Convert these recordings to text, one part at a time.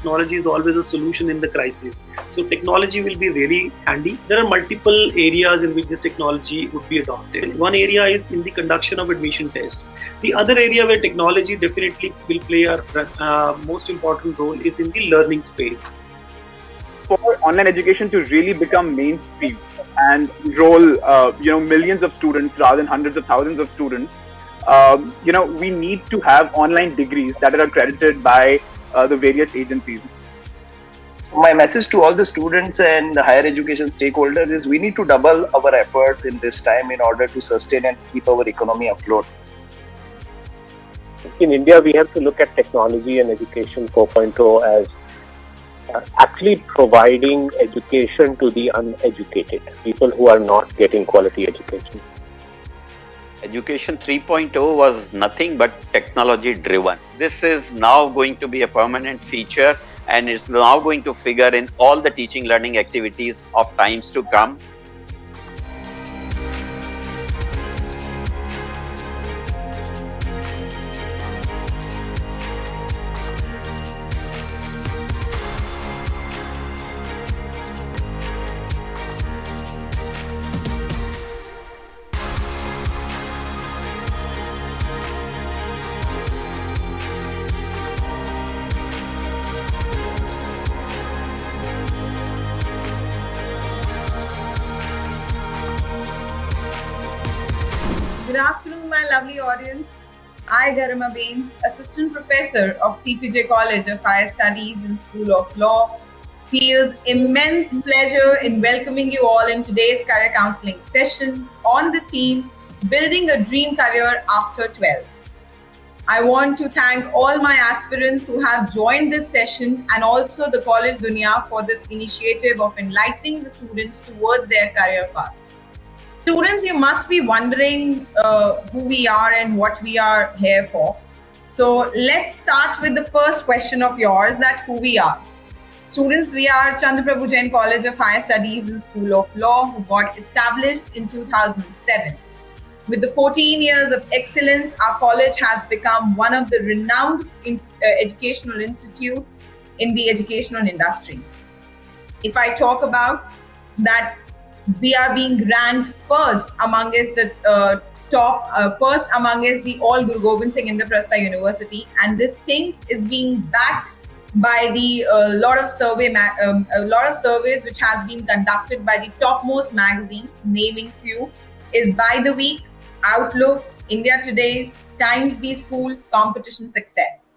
technology is always a solution in the crisis. So technology will be really handy. There are multiple areas in which this technology would be adopted. One area is in the conduction of admission tests. The other area where technology definitely will play a most important role is in the learning space. For online education to really become mainstream and enroll millions of students rather than hundreds of thousands of students, we need to have online degrees that are accredited by the various agencies. My message to all the students and the higher education stakeholders is we need to double our efforts in this time in order to sustain and keep our economy afloat. In India, we have to look at technology and education 4.0 as actually providing education to the uneducated, people who are not getting quality education. Education 3.0 was nothing but technology driven. This is now going to be a permanent feature and is now going to figure in all the teaching learning activities of times to come. Good afternoon, my lovely audience. I, Garima Bains, Assistant Professor of CPJ College of Higher Studies and School of Law, feels immense pleasure in welcoming you all in today's career counseling session on the theme, Building a Dream Career After 12th. I want to thank all my aspirants who have joined this session and also the Collegedunia for this initiative of enlightening the students towards their career path. Students, you must be wondering who we are and what we are here for. So let's start with the first question of yours, that who we are. Students, we are Chandraprabhu Jain College of Higher Studies and School of Law, who got established in 2007. With the 14 years of excellence, our college has become one of the renowned educational institutes in the educational industry. If I talk about that, we are being ranked first amongst the first amongst the all Guru Gobind Singh Indraprastha University, and this thing is being backed by the lot of surveys which has been conducted by the topmost magazines. Naming few is By the Week, Outlook, India Today, Times B School, Competition Success.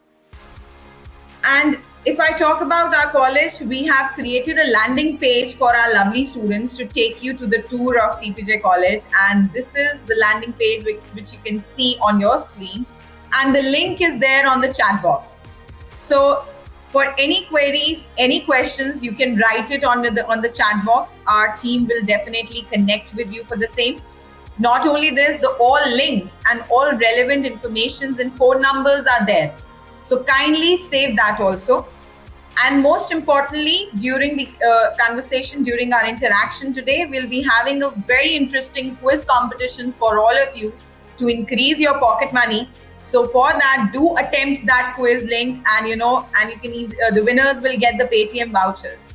And if I talk about our college, we have created a landing page for our lovely students to take you to the tour of CPJ College. And this is the landing page which you can see on your screens. And the link is there on the chat box. So for any queries, any questions, you can write it on the chat box. Our team will definitely connect with you for the same. Not only this, all links and all relevant informations and phone numbers are there. So kindly save that also. And most importantly, during the conversation, during our interaction today, we'll be having a very interesting quiz competition for all of you to increase your pocket money. So for that, do attempt that quiz link, and you can the winners will get the Paytm vouchers.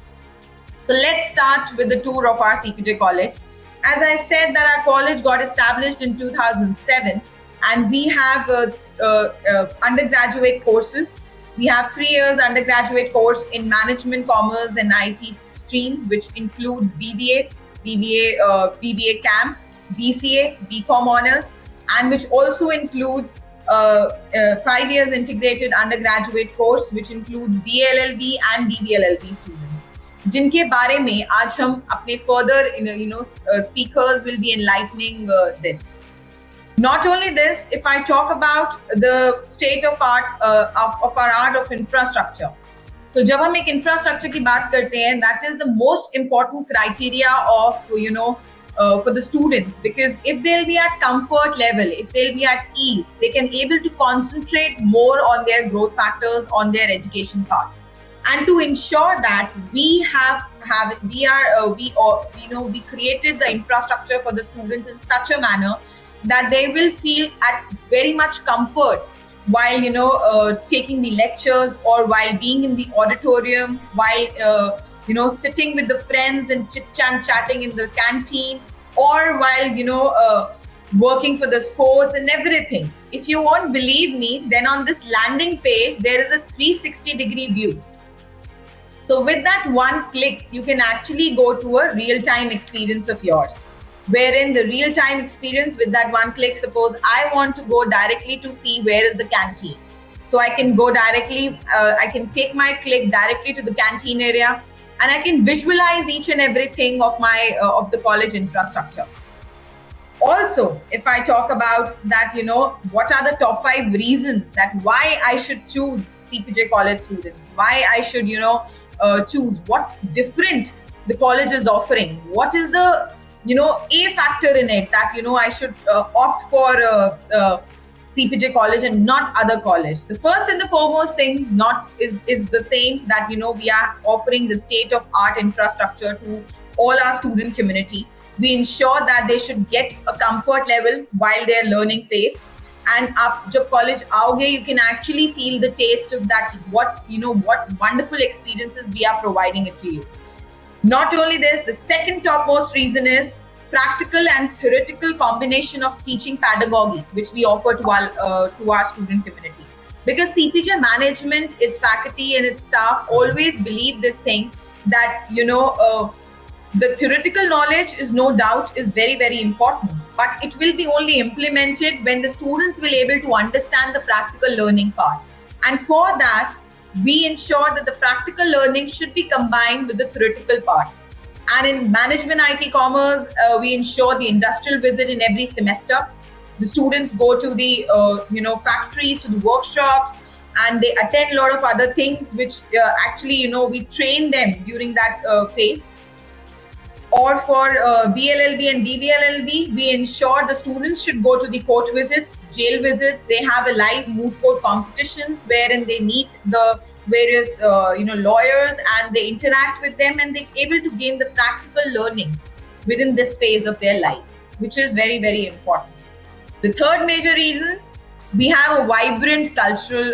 So let's start with the tour of our CPJ College. As I said, that our college got established in 2007, and we have undergraduate courses. We have 3 years undergraduate course in Management, Commerce and IT stream, which includes BBA, BBA CAM, BCA, BCom Honors, and which also includes 5 years integrated undergraduate course, which includes BLLB and BBLLB students. जिनके बारे में आज हम अपने further speakers will be enlightening this. Not only this, if I talk about the state of art of infrastructure. So जब हम एक infrastructure की बात करते हैं, that is the most important criteria of for the students, because if they'll be at comfort level, if they'll be at ease, they can able to concentrate more on their growth factors, on their education path. And to ensure that we created the infrastructure for the students in such a manner that they will feel at very much comfort while taking the lectures, or while being in the auditorium, while sitting with the friends and chit chatting in the canteen, or while working for the sports and everything. If you won't believe me, then on this landing page there is a 360-degree view. So with that one click, you can actually go to a real-time experience of yours, wherein the real-time experience with that one click, suppose I want to go directly to see where is the canteen. So I can go directly, I can take my click directly to the canteen area, and I can visualize each and everything of my of the college infrastructure. Also, if I talk about that, what are the top 5 reasons that why I should choose CPJ College students, why I should, choose what different the college is offering, what is the, A factor in it that, I should opt for CPJ College and not other college. The first and the foremost thing is the same, that, we are offering the state of art infrastructure to all our student community. We ensure that they should get a comfort level while they're learning phase. And आप जब college आओगे, you can actually feel the taste of that, what wonderful experiences we are providing it to you. Not only this, the second topmost reason is practical and theoretical combination of teaching pedagogy, which we offer to our student community. Because CPJ management, its faculty and its staff always believe this thing, that the theoretical knowledge is no doubt is very, very important, but it will be only implemented when the students will able to understand the practical learning part. And for that, we ensure that the practical learning should be combined with the theoretical part. And in management IT commerce, we ensure the industrial visit in every semester. The students go to the factories, to the workshops, and they attend a lot of other things, which actually we train them during that phase. Or for BLLB and DVLLB, we ensure the students should go to the court visits, jail visits. They have a live moot court competitions wherein they meet the various lawyers, and they interact with them, and they're able to gain the practical learning within this phase of their life, which is very, very important. The third major reason, we have a vibrant cultural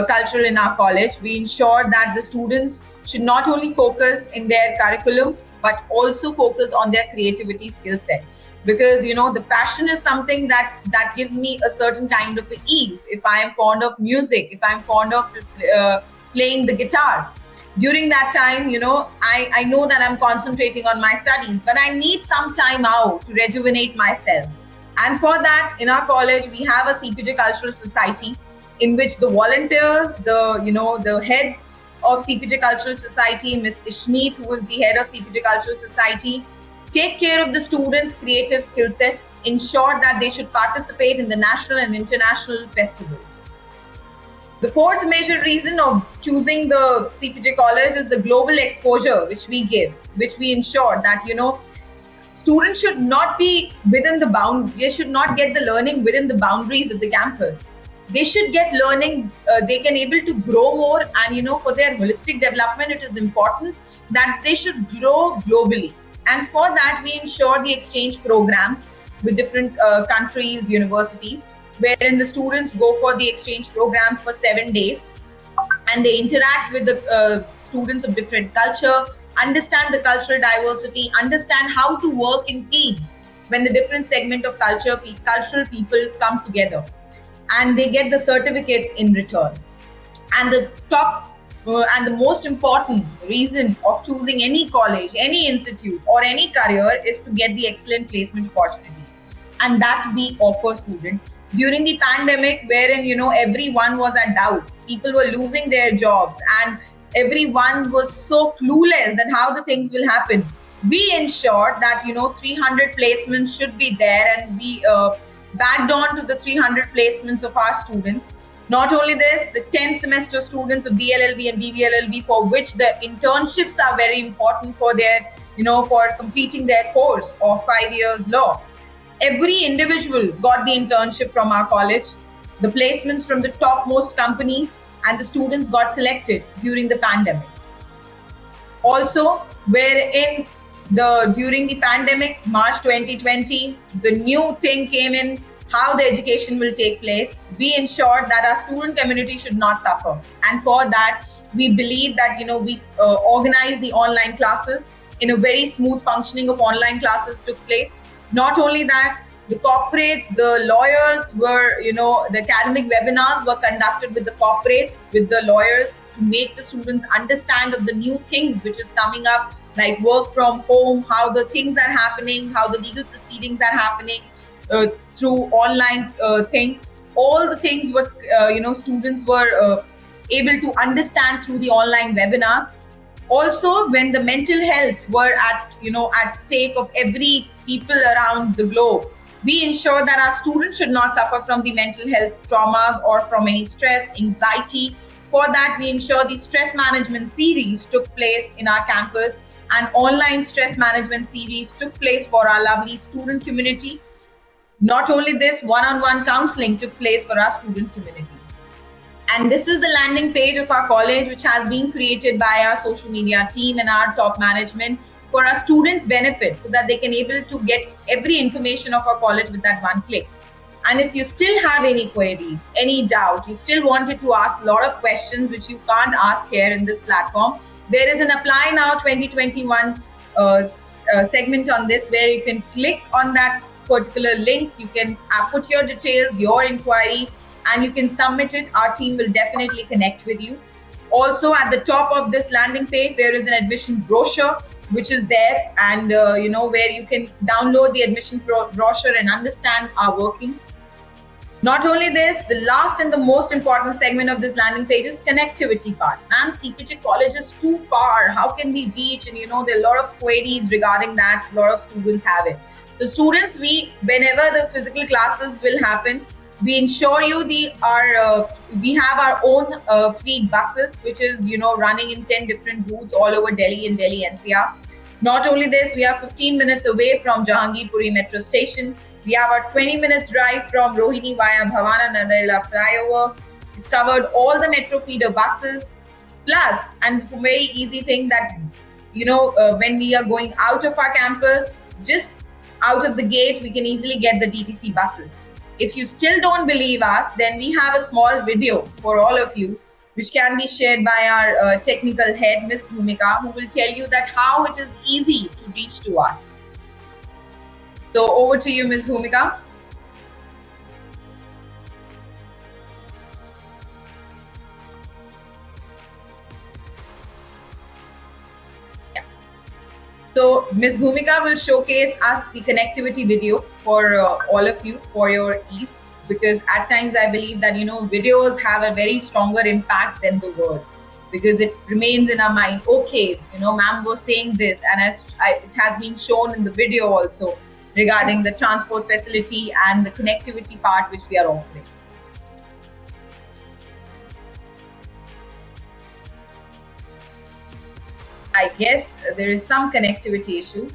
cultural in our college. We ensure that the students should not only focus in their curriculum, but also focus on their creativity skill set. Because the passion is something that gives me a certain kind of ease. If I am fond of music, if I'm fond of playing the guitar, during that time, I know that I'm concentrating on my studies, but I need some time out to rejuvenate myself. And for that, in our college, we have a CPJ Cultural Society, in which the volunteers, the heads of CPJ Cultural Society, Ms. Ishmeet, who is the head of CPJ Cultural Society, take care of the students' creative skill set, ensure that they should participate in the national and international festivals. The fourth major reason of choosing the CPJ College is the global exposure which we give, which we ensure that, students should not be within the bound. They should not get the learning within the boundaries of the campus. They should get learning. They can able to grow more, and for their holistic development, it is important that they should grow globally. And for that, we ensure the exchange programs with different countries, universities, wherein the students go for the exchange programs for 7 days, and they interact with the students of different culture, understand the cultural diversity, understand how to work in team when the different segment of cultural people come together, and they get the certificates in return. And the top and the most important reason of choosing any college, any institute, or any career is to get the excellent placement opportunities, and that we offer students. During the pandemic, wherein everyone was at doubt, people were losing their jobs, and everyone was so clueless that how the things will happen, we ensured that 300 placements should be there, and we backed on to the 300 placements of our students. Not only this, the 10th semester students of DLLB and DVLLB, for which the internships are very important for their, for completing their course of 5 years law. Every individual got the internship from our college, the placements from the topmost companies, and the students got selected during the pandemic. Also, during the pandemic, March 2020, the new thing came in how the education will take place. We ensure that our student community should not suffer, and for that we believe that we organize the online classes in a very smooth functioning of online classes took place. Not only that, the corporates, the lawyers were, the academic webinars were conducted with the corporates, with the lawyers, to make the students understand of the new things which is coming up, like work from home, how the things are happening, how the legal proceedings are happening through online thing. All the things what students were able to understand through the online webinars. Also, when the mental health were at stake of every people around the globe, we ensure that our students should not suffer from the mental health traumas or from any stress, anxiety. For that, we ensure the stress management series took place in our campus, and online stress management series took place for our lovely student community. Not only this, one-on-one counseling took place for our student community. And this is the landing page of our college, which has been created by our social media team and our top management for our students' benefit, so that they can able to get every information of our college with that one click. And if you still have any queries, any doubt, you still wanted to ask a lot of questions which you can't ask here in this platform, there is an Apply Now 2021 segment on this, where you can click on that particular link. You can put your details, your inquiry, and you can submit it. Our team will definitely connect with you. Also, at the top of this landing page, there is an admission brochure which is there, and where you can download the admission brochure and understand our workings. Not only this, the last and the most important segment of this landing page is connectivity part. Ma'am, CPJ College is too far. How can we reach? And there are a lot of queries regarding that. A lot of students have it. The students, whenever the physical classes will happen, we ensure you we have our own fleet buses, which is running in 10 different routes all over Delhi and Delhi NCR. Not only this, we are 15 minutes away from Jahangirpuri metro station. We have a 20 minutes drive from Rohini via Bhavana Narela flyover. We covered all the metro feeder buses. Plus, and a very easy thing that when we are going out of our campus, just out of the gate, we can easily get the DTC buses. If you still don't believe us, then we have a small video for all of you, which can be shared by our technical head, Ms. Bhumika, who will tell you that how it is easy to reach to us. So over to you, Ms. Bhumika. So Ms. Bhumika will showcase us the connectivity video for all of you for your ease, because at times I believe that videos have a very stronger impact than the words, because it remains in our mind. Okay, ma'am was saying this, and it has been shown in the video also regarding the transport facility and the connectivity part which we are offering. I guess there is some connectivity issue.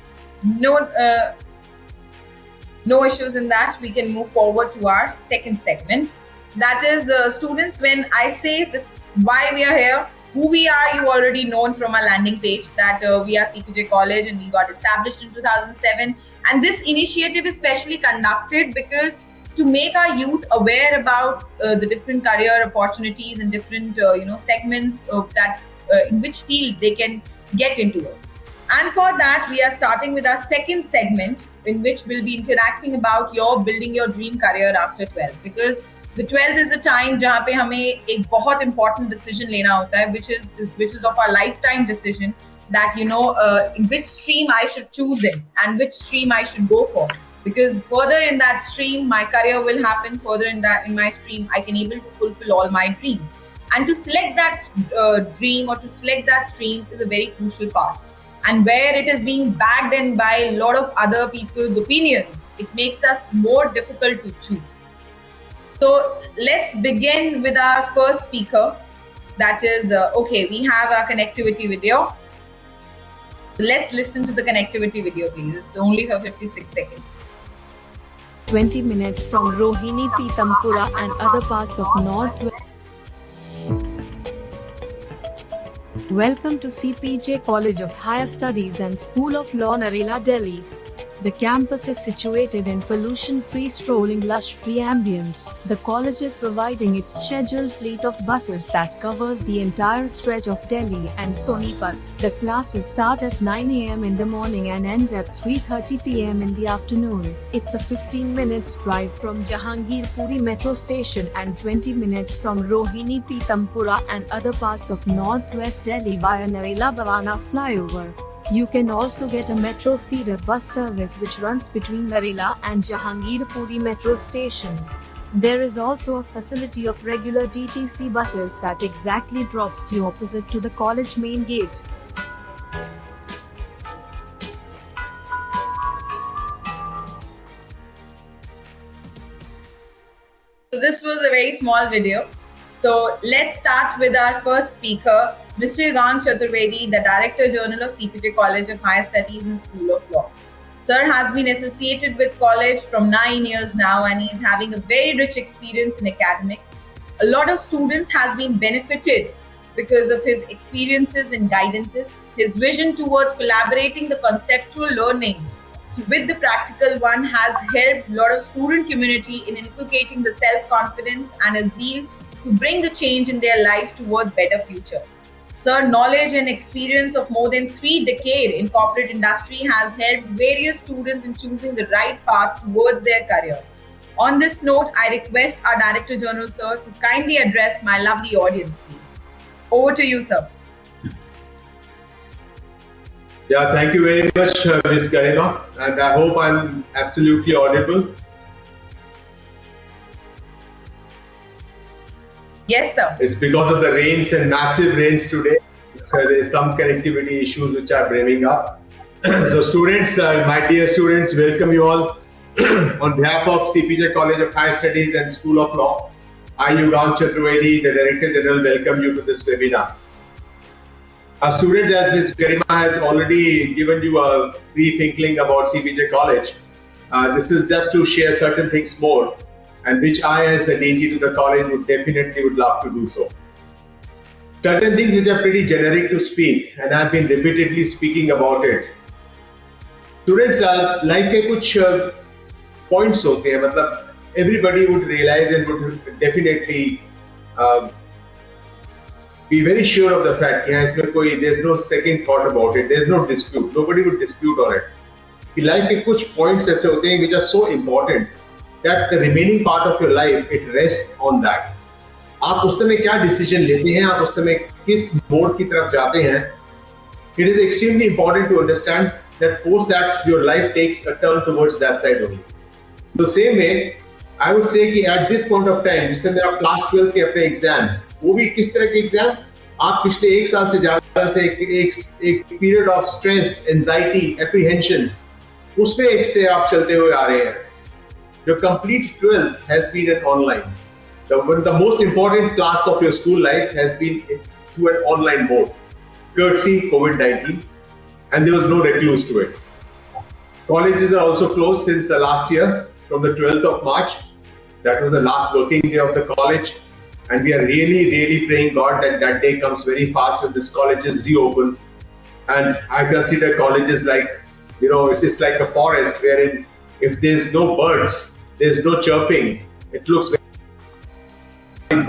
No issues in that. We can move forward to our second segment. That is, students, when I say this, why we are here, who we are, you already known from our landing page that we are CPJ College and we got established in 2007. And this initiative is specially conducted because to make our youth aware about the different career opportunities and different segments of that in which field they can get into it. And for that, we are starting with our second segment, in which we'll be interacting about building your dream career after 12, because the 12th is a time जहाँ पे हमें एक बहुत important decision लेना होता है, which is of our lifetime decision, that in which stream I should choose and which stream I should go for, because further in that stream my career will happen. Further in my stream I can able to fulfill all my dreams, and to select that dream or to select that stream is a very crucial part. And where it is being backed in by a lot of other people's opinions, it makes us more difficult to choose. So let's begin with our first speaker. That is, we have our connectivity video. Let's listen to the connectivity video, please. It's only for 56 seconds. 20 minutes from Rohini, Pitampura and other parts of North. Welcome to CPJ College of Higher Studies and School of Law, Narela, Delhi. The campus is situated in pollution-free, strolling, lush-free ambience. The college is providing its scheduled fleet of buses that covers the entire stretch of Delhi and Sonipat. The classes start at 9 a.m. in the morning and ends at 3:30 p.m. in the afternoon. It's a 15 minutes drive from Jahangirpuri metro station and 20 minutes from Rohini Pitampura and other parts of northwest Delhi via Narela Bhavana flyover. You can also get a metro feeder bus service which runs between Narela and Jahangirpuri metro station. There is also a facility of regular DTC buses that exactly drops you opposite to the college main gate. So this was a very small video. So let's start with our first speaker, Mr. Yugang Chaturvedi, the Director General of CPJ College of Higher Studies and School of Law. Sir has been associated with college from 9 years now and he's having a very rich experience in academics. A lot of students has been benefited because of his experiences and guidances. His vision towards collaborating the conceptual learning with the practical one has helped a lot of student community in inculcating the self-confidence and a zeal to bring a change in their life towards better future. Sir, knowledge and experience of more than 3 decades in corporate industry has helped various students in choosing the right path towards their career. On this note, I request our Director General, sir, to kindly address my lovely audience, please. Over to you, sir. Yeah, thank you very much, Ms. Garima, and I hope I'm absolutely audible. Yes, sir. It's because of the rains and massive rains today. There is some connectivity issues which are bringing up. So students, my dear students, welcome you all. On behalf of CPJ College of Higher Studies and School of Law, I, Yugang Chaturvedi, the Director General, welcome you to this webinar. Our students, as Ms. Garima has already given you a brief inkling about CPJ College, this is just to share certain things more, and which I, as the DG to the college, would love to do so. Certain things which are pretty generic to speak, and I've been repeatedly speaking about it. Students, life के कुछ points होते हैं, मतलब everybody would realize and would definitely be very sure of the fact कि there's no second thought about it, there's no dispute, nobody would dispute on it. कि life के कुछ points ऐसे होते हैं which are so important that the remaining part of your life, it rests on that. आप उस समय क्या decision लेते हैं, आप उस समय किस मोड की तरफ जाते हैं. It is extremely important to understand that post that your life takes a turn towards that side only. The same way, I would say कि at this point of time, जिस समय आप class 12 के अपने exam, वो भी किस तरह के exam, आप पिछले 1 साल से ज़्यादा से एक period of stress, anxiety, apprehensions, उसमें एक से आप चलते हुए आ रहे हैं. Your complete 12th has been an online. The most important class of your school life has been through an online mode, courtesy COVID-19, and there was no recluse to it. Colleges are also closed since the last year, from the 12th of March. That was the last working day of the college, and we are really, really praying God that that day comes very fast and this college is reopened. And I consider colleges like, it's just like a forest wherein if there's no birds, there's no chirping. It looks very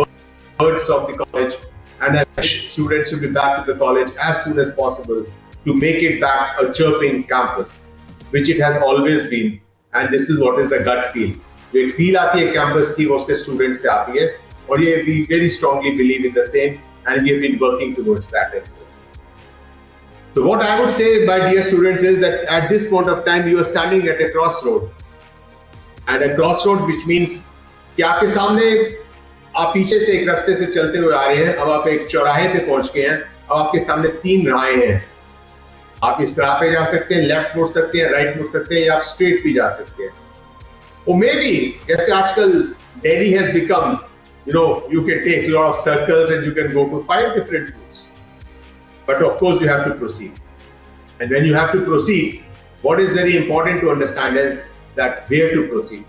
birds of the college, and I wish students to be back to the college as soon as possible to make it back a chirping campus, which it has always been. And this is what is the gut feel. जो एक feel आती है campus की वो उसके students से आती है, और ये we very strongly believe in the same, and we have been working towards that as well. So what I would say, my dear students, is that at this point of time you are standing at a crossroad. And a crossroad, which means कि आपके सामने आप पीछे से एक रास्ते से चलते हुए आ रहे हैं, अब आप एक चौराहे पे पहुंच गए हैं, अब आपके सामने 3 राहें हैं. आप इस राह पे जा सकते हैं, लेफ्ट मुड़ सकते हैं, राइट मुड़ सकते हैं, या आप स्ट्रेट भी जा सकते हैं. Or maybe, जैसे आजकल Delhi has become, you can take a lot of circles and you can go to 5 different routes. But of course, you have to proceed. And when you have to proceed, what is very important to understand is that where to proceed.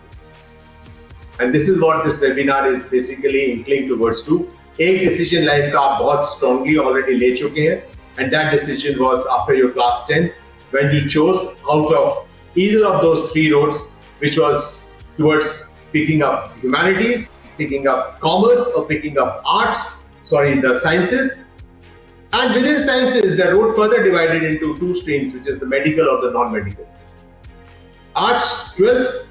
And this is what this webinar is basically inkling towards to. एक decision life का आप बहुत strongly already ले चुके हैं, and that decision was after your class 10 when you chose out of either of those three roads, which was towards picking up humanities, picking up commerce, or picking up the sciences. And within sciences, the road further divided into two streams, which is the medical or the non-medical. Arts 12th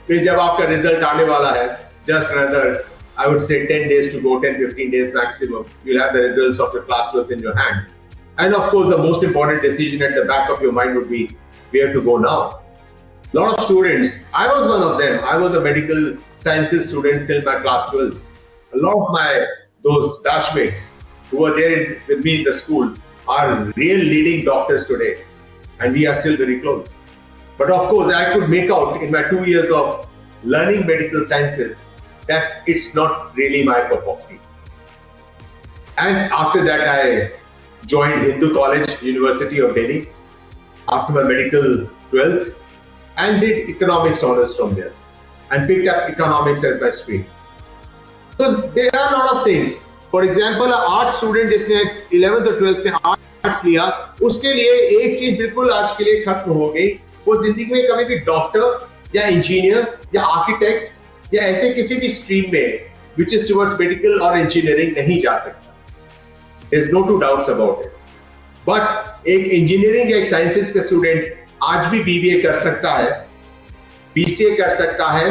पे जब आपका result आने वाला है, just another, I would say 10 days to go, 10-15 days maximum, you'll have the results of your class 12th in your hand. And of course, the most important decision at the back of your mind would be where to go now. A lot of students, I was one of them, I was a medical sciences student till my class 12. A lot of those batchmates who were there with me in the school are real leading doctors today, and we are still very close. But of course, I could make out in my 2 years of learning medical sciences that it's not really my cup of tea. And after that, I joined Hindu College, University of Delhi, after my medical 12th, and did economics honors from there, and picked up economics as my stream. So there are a lot of things. For example, an art student जिसने 11th और 12th में arts लिया, उसके लिए एक चीज बिल्कुल आज के लिए खत्म हो गई, वो जिंदगी में कभी भी डॉक्टर या इंजीनियर या आर्किटेक्ट या ऐसे किसी भी स्ट्रीम में which is towards medical or engineering नहीं जा सकता. There's no two doubts about it. But एक इंजीनियरिंग या एक साइंसेस का स्टूडेंट आज भी BBA कर सकता है, BCA कर सकता है,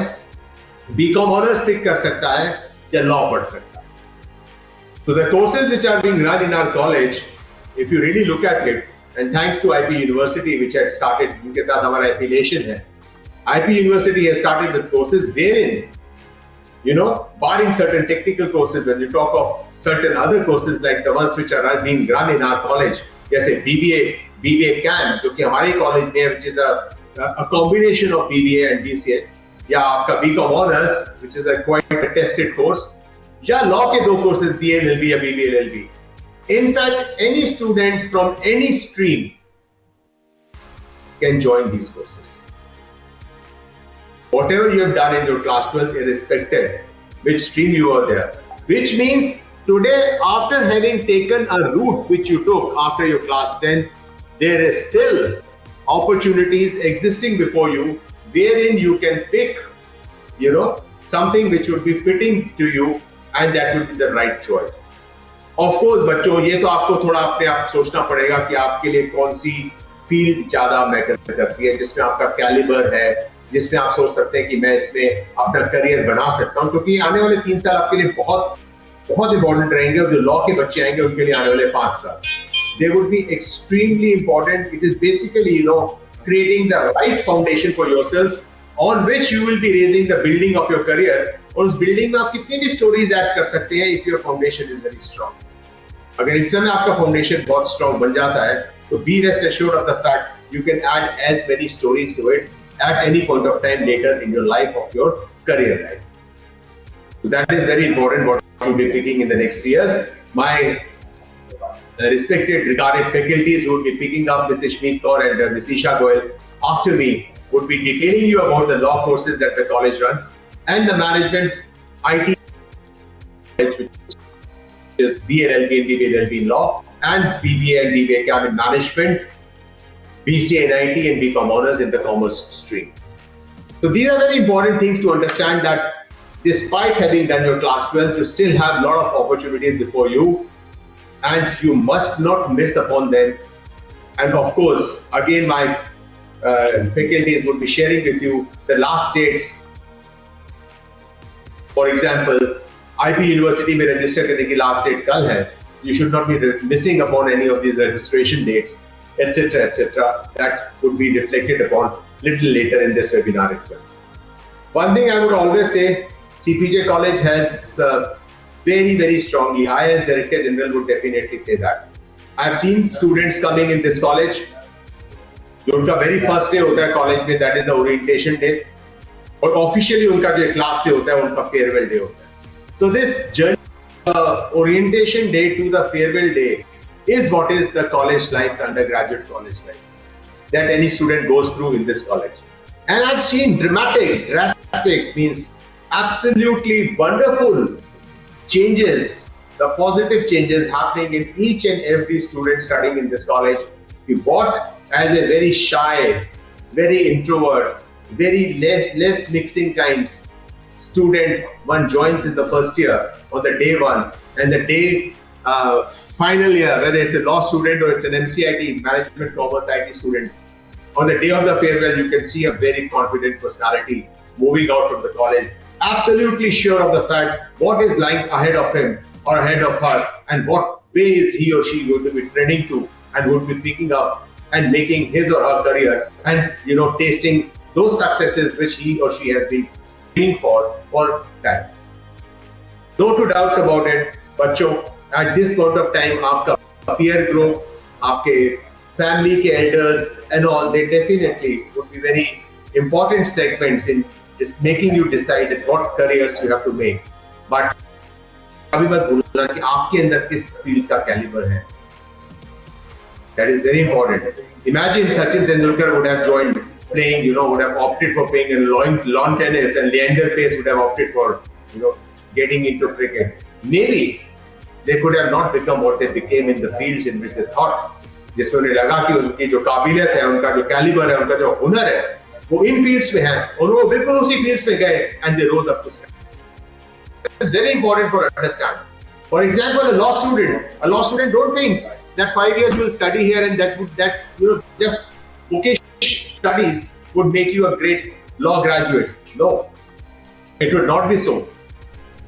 BCom ऑनर्स पिक कर सकता है या लॉ पढ़ सकता है. So the courses which are being run in our college, if you really look at it, and thanks to IP University which had started, उनके साथ हमारा affiliation है, IP University has started with courses wherein, barring certain technical courses, when you talk of certain other courses like the ones which are being run in our college, जैसे BBA CAM, जो कि हमारे college में है, which is a combination of BBA and BCA, या आपका BCom Honors, which is a quite a tested course, या law के दो courses BA LLB या BBA LLB. In fact, any student from any stream can join these courses. Whatever you have done in your class 12, irrespective which stream you are there. Which means today, after having taken a route which you took after your class 10, there is still opportunities existing before you wherein you can pick, something which would be fitting to you, and that would be the right choice. Of course, बच्चों, ये तो आपको थोड़ा अपने आप सोचना पड़ेगा कि आपके लिए कौन सी फील्ड ज्यादा मैटर करती है, जिसमें आपका कैलिबर है, जिसमें आप सोच सकते हैं कि मैं इसमें अपना करियर बना सकता हूँ, क्योंकि आने वाले 3 साल आपके लिए बहुत बहुत इंपॉर्टेंट रहेंगे. और जो लॉ के बच्चे आएंगे उनके लिए आने वाले 5 साल, they would be extremely important. It is basically, creating the right foundation for yourselves on which you will be raising the building of your career. और उस बिल्डिंग में आप कितनी भी स्टोरीज ऐड कर सकते हैं if your foundation is very strong. अगर इस समय आपका फाउंडेशन बहुत स्ट्रॉन्ग बन जाता है, तो be rest assured of the fact you can add as many stories to it at any point of time later in your life of your career life. So that is very important what you'll be picking in the next years. My respected regarded faculties would be picking up Mrs. Shmeet Kaur and Ms. Isha Goyal after me would be detailing you about the law courses that the college runs and the management IT, which is BA LLB and BBA LLB in law, and BBA and BBA CAM in management, BCA in IT and BCom honors in the commerce stream. So these are very important things to understand, that despite having done your class 12, you still have a lot of opportunities before you, and you must not miss upon them. And of course, again, my faculties would be sharing with you the last dates. For example, IP University में register करने की last date कल है. You should not be missing upon any of these registration dates, etc., etc. That would be reflected upon little later in this webinar itself. One thing I would always say, CPJ College has very, very strongly, I as Director General would definitely say that. I've seen students coming in this college. जो उनका very first day होता है college में, that is the orientation day. और officially उनका जो class day होता है, उनका farewell day होता है. So this journey, orientation day to the farewell day, is what is the college life, the undergraduate college life, that any student goes through in this college. And I've seen drastic, means absolutely wonderful changes, the positive changes happening in each and every student studying in this college. We bought as a very shy, very introvert, very less mixing kinds student one joins in the first year on the day one, and the day final year, whether it's a law student or it's an MCIT, management commerce IT student, on the day of the farewell, you can see a very confident personality moving out from the college, absolutely sure of the fact what is lying ahead of him or ahead of her, and what way is he or she going to be trending to, and would be picking up and making his or her career, and tasting those successes which he or she has been waiting for times. No two doubts about it, बच्चों, at this point of time, आपका peer group, आपके family के elders and all, they definitely would be very important segments in just making you decide what careers you have to make. But अभी मत भूलना कि आपके अंदर किस फील्ड का कैलिबर है. That is very important. Imagine Sachin Tendulkar would have joined playing, would have opted for playing in lawn tennis, and Leander Pace would have opted for, getting into cricket. Maybe they could have not become what they became in the fields in which they thought. जिसमें उन्हें लगा कि उनकी जो काबिलियत है, उनका जो कैलिबर है, उनका जो हुनर है, वो इन फील्ड्स में है, और वो बिल्कुल उसी फील्ड्स में गए, and they rose up to success. This is very important for understanding. For example, a law student don't think that 5 years you will study here and just vocational studies would make you a great law graduate. No, it would not be so.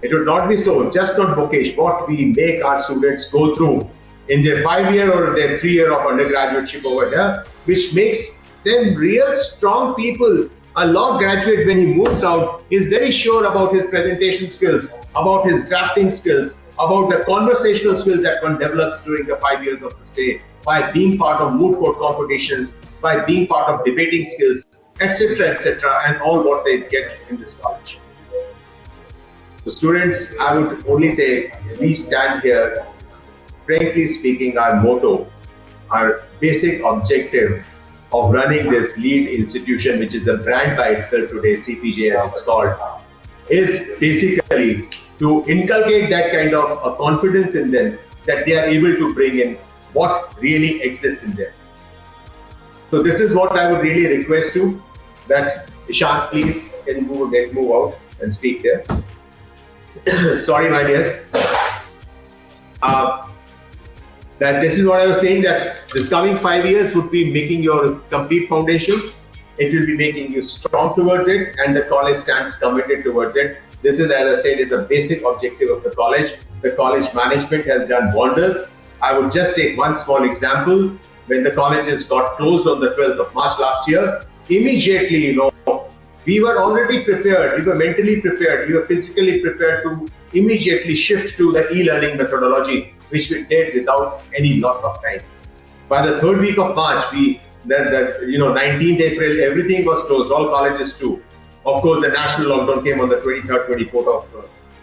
It would not be so. Just not vocation. What we make our students go through in their 5-year or their 3-year of undergraduateship over here, which makes them real strong people. A law graduate, when he moves out, is very sure about his presentation skills, about his drafting skills, about the conversational skills that one develops during the 5 years of the stay, by being part of moot court competitions, by being part of debating skills, etc., and all what they get in this college. So students, I would only say, we stand here, frankly speaking, our motto, our basic objective of running this lead institution, which is the brand by itself today, CPJ as it's called, is basically to inculcate that kind of a confidence in them that they are able to bring in what really exists in them. So this is what I would really request you, that Ishan, please can move out and speak there. Sorry, my dears. That this is what I was saying, that this coming 5 years would be making your complete foundations. It will be making you strong towards it, and the college stands committed towards it. This is, as I said, is a basic objective of the college. The college management has done wonders. I would just take one small example. When the colleges got closed on the 12th of March last year, immediately, we were already prepared. We were mentally prepared. We were physically prepared to immediately shift to the e-learning methodology, which we did without any loss of time. By the third week of March, 19th April, everything was closed, all colleges too. Of course, the national lockdown came on the 23rd, 24th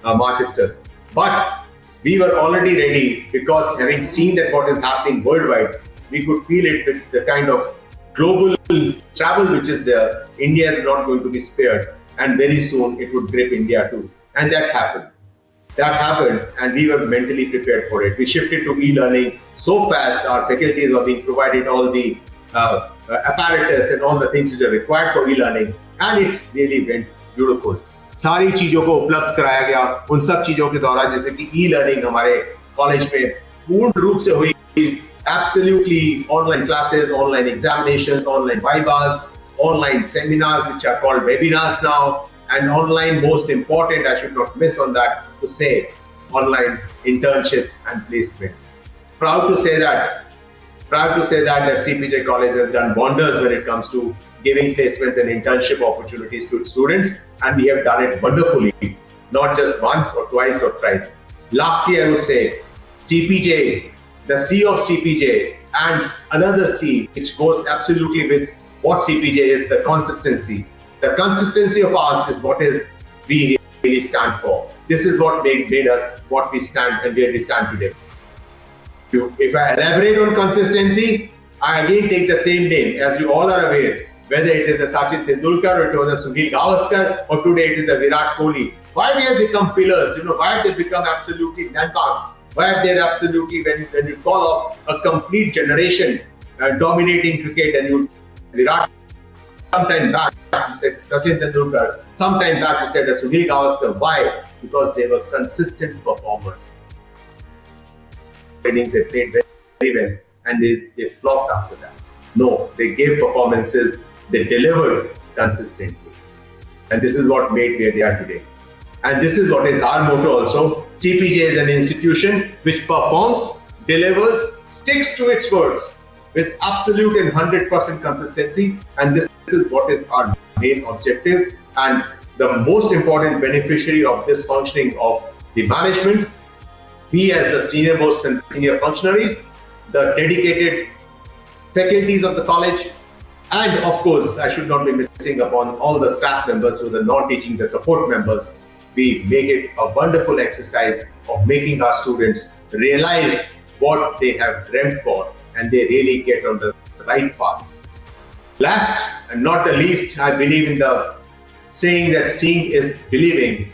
of March itself. But we were already ready, because having seen that what is happening worldwide, we could feel it with the kind of global travel which is there. India is not going to be spared, and very soon it would grip India too. And that happened. And we were mentally prepared for it. We shifted to e-learning so fast. Our faculties were being provided all the apparatus and all the things which are required for e-learning, and it really went beautiful. सारी चीजों को उपलब्ध कराया गया. उन सब चीजों के द्वारा, जैसे कि e-learning हमारे कॉलेज में पूर्ण रूप से हुई. Absolutely online classes, online examinations, online vivas, online seminars which are called webinars now, and online, most important, I should not miss on that to say, online internships and placements. Proud to say that CPJ College has done wonders when it comes to giving placements and internship opportunities to its students, and we have done it wonderfully, not just once or twice or thrice. Lastly, I would say CPJ, the C of CPJ, and another C which goes absolutely with what CPJ is, the consistency. The consistency of ours is what we really stand for. This is what made us what we stand and where we stand today. If I elaborate on consistency, I again take the same name, as you all are aware, whether it is the Sachin Tendulkar, or it was the Sunil Gavaskar, or today it is the Virat Kohli. Why they have become pillars? Why have they become absolutely landmarks? Why have they absolutely, when you call off a complete generation dominating cricket, and Virat sometime back you said Sachin Tendulkar, sometime back you said Sunil Gavaskar. Why? Because they were consistent performers. They played very well and they flopped after that. No, they gave performances, they delivered consistently. And this is what made where they are today. And this is what is our motto also. CPJ is an institution which performs, delivers, sticks to its words with absolute and 100% consistency. And this is what is our main objective. And the most important beneficiary of this functioning of the management, we as the senior most and senior functionaries, the dedicated faculties of the college, and of course, I should not be missing upon all the staff members who are non-teaching, the support members. We make it a wonderful exercise of making our students realize what they have dreamt for and they really get on the right path. Last and not the least, I believe in the saying that seeing is believing.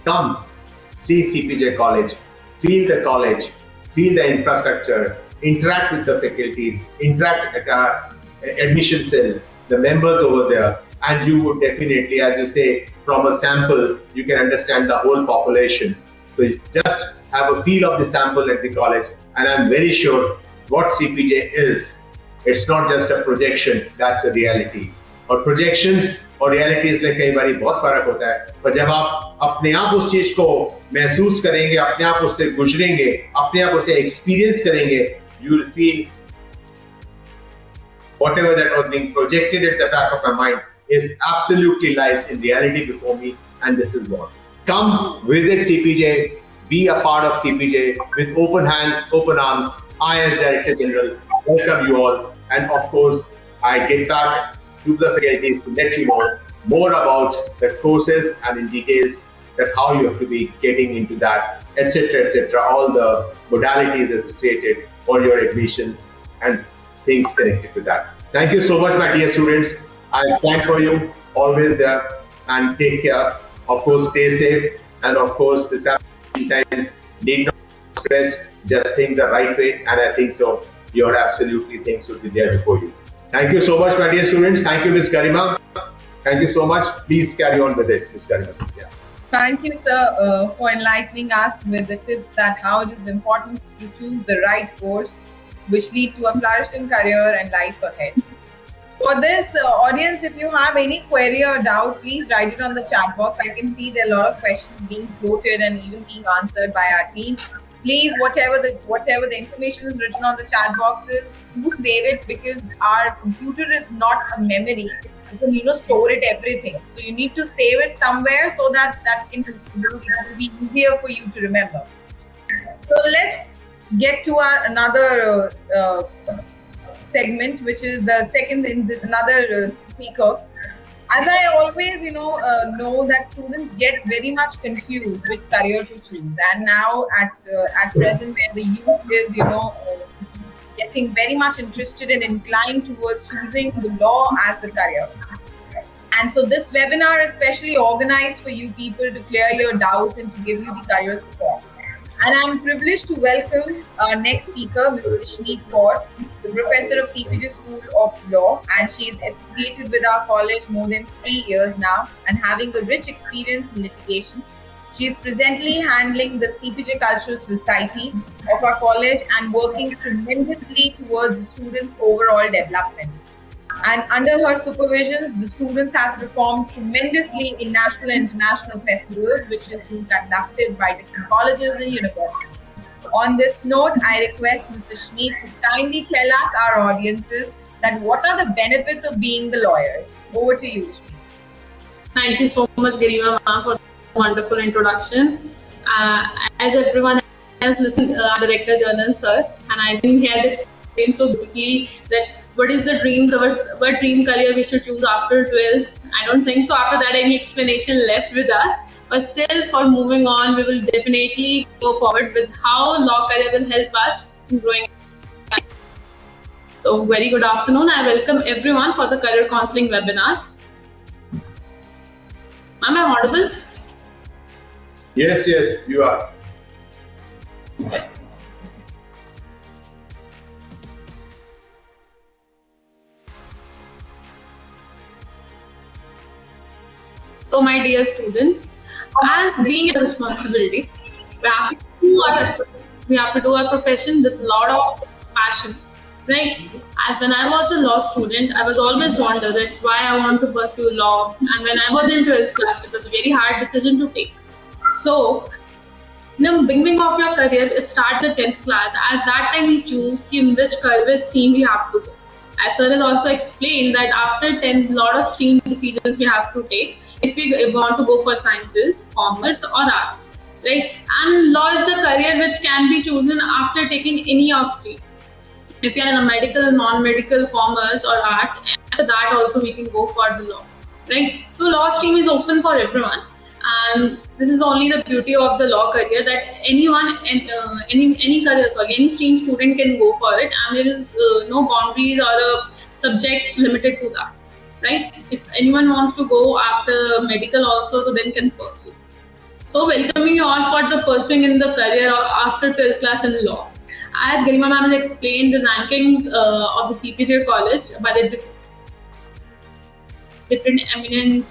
Come, see CPJ College, feel the infrastructure, interact with the faculties, interact at our admission cell, the members over there, and you would definitely, as you say, from a sample, you can understand the whole population. So you just have a feel of the sample at the college, and I'm very sure what CPJ is, it's not just a projection, that's a reality. और projections और realities में कई बारी बहुत फर्क होता है, पर जब आप अपने आप उस चीज को महसूस करेंगे, अपने आप उससे गुजरेंगे, अपने आप उसे experience करेंगे, you will feel whatever that was being projected at the back of my mind is absolutely lies in reality before me, and this is what. Come visit CPJ, be a part of CPJ with open hands, open arms. I as Director General welcome you all, and of course I get back to the faculties to let you know more about the courses and in details that how you have to be getting into that, etc., all the modalities associated for your admissions and things connected to that. Thank you so much, my dear students. I stand for you, always there, and take care. Of course, stay safe, and of course, this times need not stress, just think the right way, and I think so. Your absolutely things should be there before you. Thank you so much, my dear students. Thank you, Ms. Garima. Thank you so much. Please carry on with it, Ms. Garima. Yeah. Thank you, sir, for enlightening us with the tips that how it is important to choose the right course, which lead to a flourishing career and life ahead. For this audience, if you have any query or doubt, please write it on the chat box. I can see there are a lot of questions being floated and even being answered by our team. Please, whatever the information is written on the chat boxes, do save it, because our computer is not a memory. You can store it everything. So you need to save it somewhere so that it will be easier for you to remember. So let's get to our another segment, which is the second in another speaker. As I always, know that students get very much confused which career to choose, and now at present, where the youth is, getting very much interested and inclined towards choosing the law as the career. And so this webinar is specially organized for you people to clear your doubts and to give you the career support. And I'm privileged to welcome our next speaker, Ms. Ishmeet Kaur, the professor of CPJ School of Law, and she is associated with our college more than 3 years now and having a rich experience in litigation. She is presently handling the CPJ Cultural Society of our college and working tremendously towards the students' overall development. And under her supervisions, the students has performed tremendously in national and international festivals, which is being conducted by different colleges and universities. On this note, I request Mrs. Ishmeet to kindly tell us, our audiences, that what are the benefits of being the lawyers. Over to you, Ishmeet. Thank you so much, Garima ma'am, for the wonderful introduction. As everyone has listened, our Director General, sir, and I think he has explained so beautifully that what is the dream, what dream career we should choose after 12. I don't think so after that any explanation left with us. But still, for moving on, we will definitely go forward with how law career will help us in growing. So, very good afternoon. I welcome everyone for the career counseling webinar. Am I audible? Yes, you are. Okay. So, my dear students, as being a responsibility, we have to do our profession with a lot of passion, right? As when I was a law student, I was always wondered that why I want to pursue law, and when I was in 12th class, it was a very hard decision to take. So, in the beginning of your career, it starts at 10th class. As that time, we choose in which stream we have to go. As sir has also explained that after 10th, a lot of stream decisions we have to take if we want to go for sciences, commerce, or arts, right? And law is the career which can be chosen after taking any of three. If you are in a medical, non-medical, commerce, or arts, after that also we can go for the law, right? So law stream is open for everyone. And this is only the beauty of the law career, that anyone, any career, any stream student can go for it, and there is no boundaries or a subject limited to that, right? If anyone wants to go after medical also, so then can pursue. So welcoming you all for the pursuing in the career after 12th class in law. As Garima ma'am has explained, the rankings of the CPJ College by the different eminent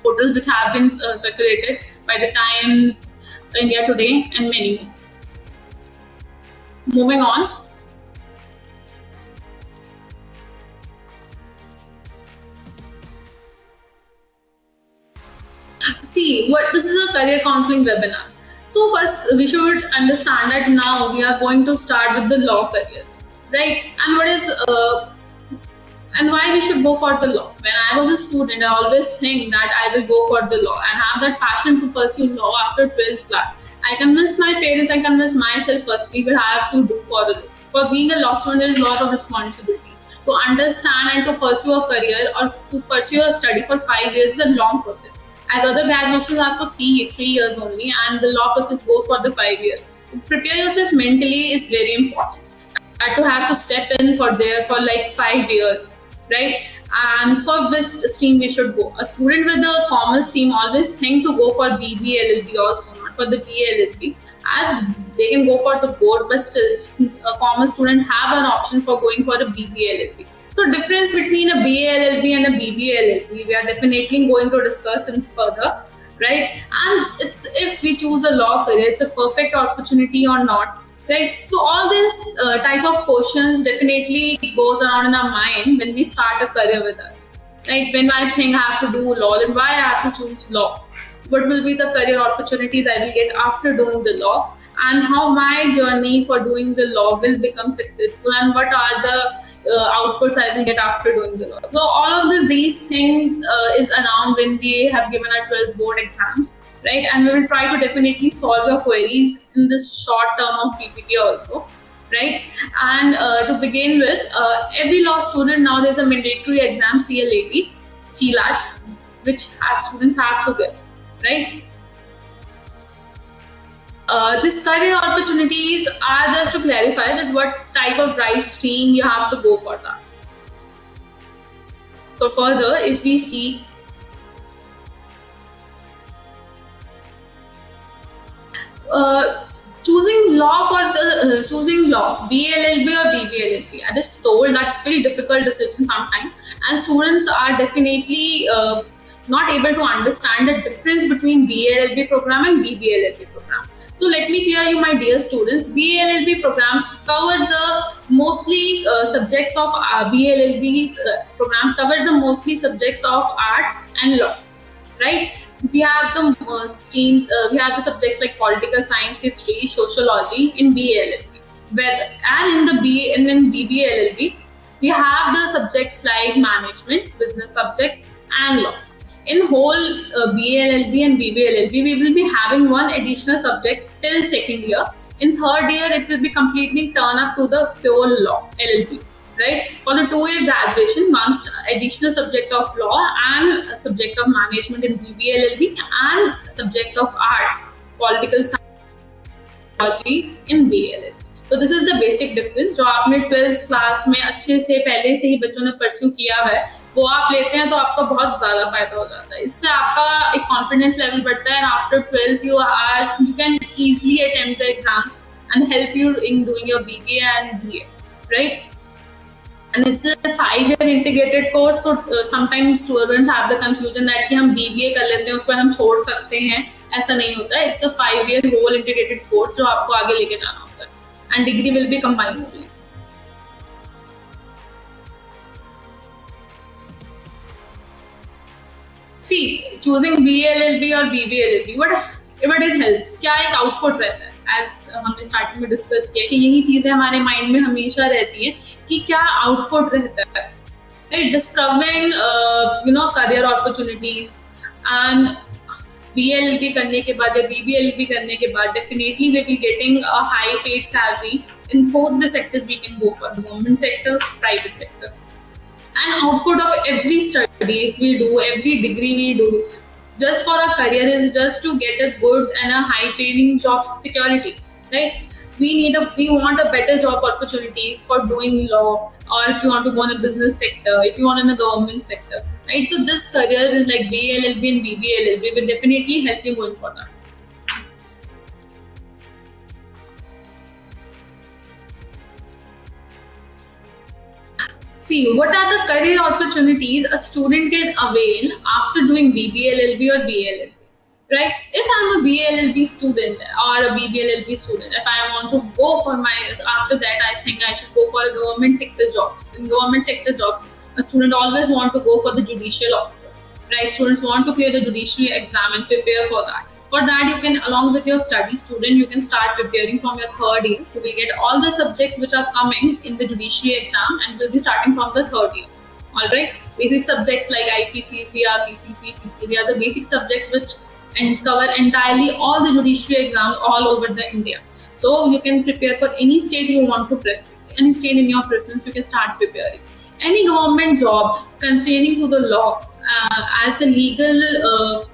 portals which have been circulated by the Times, India Today, and many more. Moving on. See, this is a career counseling webinar. So first, we should understand that now we are going to start with the law career, right? And and why we should go for the law. When I was a student, I always think that I will go for the law and have that passion to pursue law after 12th class. I convinced my parents, I convinced myself firstly what I have to do for the law. For being a law student, there is a lot of responsibilities. To understand and to pursue a career or to pursue a study for 5 years is a long process. As other graduations are for 3 years only, and the law process goes for the 5 years. To prepare yourself mentally is very important. To have to step in for like 5 years, right? And for which stream we should go. A student with a commerce stream always think to go for BBA LLB also, not for the BA LLB, as they can go for the board, but still a commerce student have an option for going for a BBA LLB. So difference between a BA LLB and a BBA LLB, we are definitely going to discuss in further, right? And it's if we choose a law career, it's a perfect opportunity or not, right? So all this type of questions definitely goes around in our mind when we start a career with us, right? When I think I have to do law, then why I have to choose law? What will be the career opportunities I will get after doing the law? And how my journey for doing the law will become successful, and what are the outputs I will get after doing the law. So all of these things is around when we have given our 12th board exams, right? And we will try to definitely solve your queries in this short term of PPT also, right? And to begin with, every law student now there's a mandatory exam, CLAT, which students have to give, right? These career opportunities are just to clarify that what type of right stream you have to go for that. So further, if we see choosing law BLLB or BBLLB, I just told that it's very difficult decision sometimes, and students are definitely not able to understand the difference between BLLB program and BBLLB program. So let me clear you, my dear students, BLLB programs cover the mostly subjects of BLLB's program cover the mostly subjects of arts and law, right? We have the streams, we have the subjects like political science, history, sociology in BLLB. And in BBLLB, we have the subjects like management, business subjects, and law. In whole BLLB and BBLLB, we will be having one additional subject till second year. In third year, it will be completely turned up to the pure law, LLB, right? For the 2-year graduation, once additional subject of law and a subject of management in BBLLB and subject of arts, political science in BLLB. So this is the basic difference. जो आपने 12th class में अच्छे से पहले से ही बच्चों ने pursue किया है, वो आप लेते हैं तो आपका बहुत ज़्यादा फायदा हो जाता है. इससे आपका एक कॉन्फिडेंस लेवल बढ़ता है, and after 12th you can easily attempt the exams and help you in doing your BBA and BA, right? and it's a 5-year integrated course. So sometimes students have the confusion that कि हम BBA कर लेते हैं उसके बाद हम छोड़ सकते हैं. ऐसा नहीं होता है. It's a 5-year whole integrated course जो आपको आगे लेके जाना होता है. And degree will be combined only. See, choosing BLLB or BBLLB, what it helps, क्या एक आउटपुट रहता है. As हमने स्टार्टिंग में डिस्कस किया कि यही चीजें हमारे माइंड में हमेशा रहती है कि क्या आउटपुट रहता है. Right, discovering career opportunities and BLLB करने के बाद या BBLLB करने के बाद definitely we will be getting a high paid salary in both the sectors. We can go for government sectors, private sectors. And output of every study if we do, every degree we do, just for a career is just to get a good and a high paying job security, right? We want a better job opportunities for doing law, or if you want to go in the business sector, if you want in the government sector, right? So this career is like BLLB and BBLLB will definitely help you going for that. See, what are the career opportunities a student can avail after doing BBLLB or BLLB, right? If I'm a BLLB student or a BBLLB student, if I want to go for after that, I think I should go for a government sector jobs. In government sector job, a student always want to go for the judicial officer, right? Students want to clear the judiciary exam and prepare for that. For that, you can, along with your study student, you can start preparing from your third year. You will get all the subjects which are coming in the judiciary exam and will be starting from the third year. Alright, basic subjects like IPC, CRPC, CPC, they are the basic subjects which cover entirely all the judiciary exams all over the India. So you can prepare for any state you want to prefer, any state in your preference, you can start preparing. Any government job concerning to the law, as the legal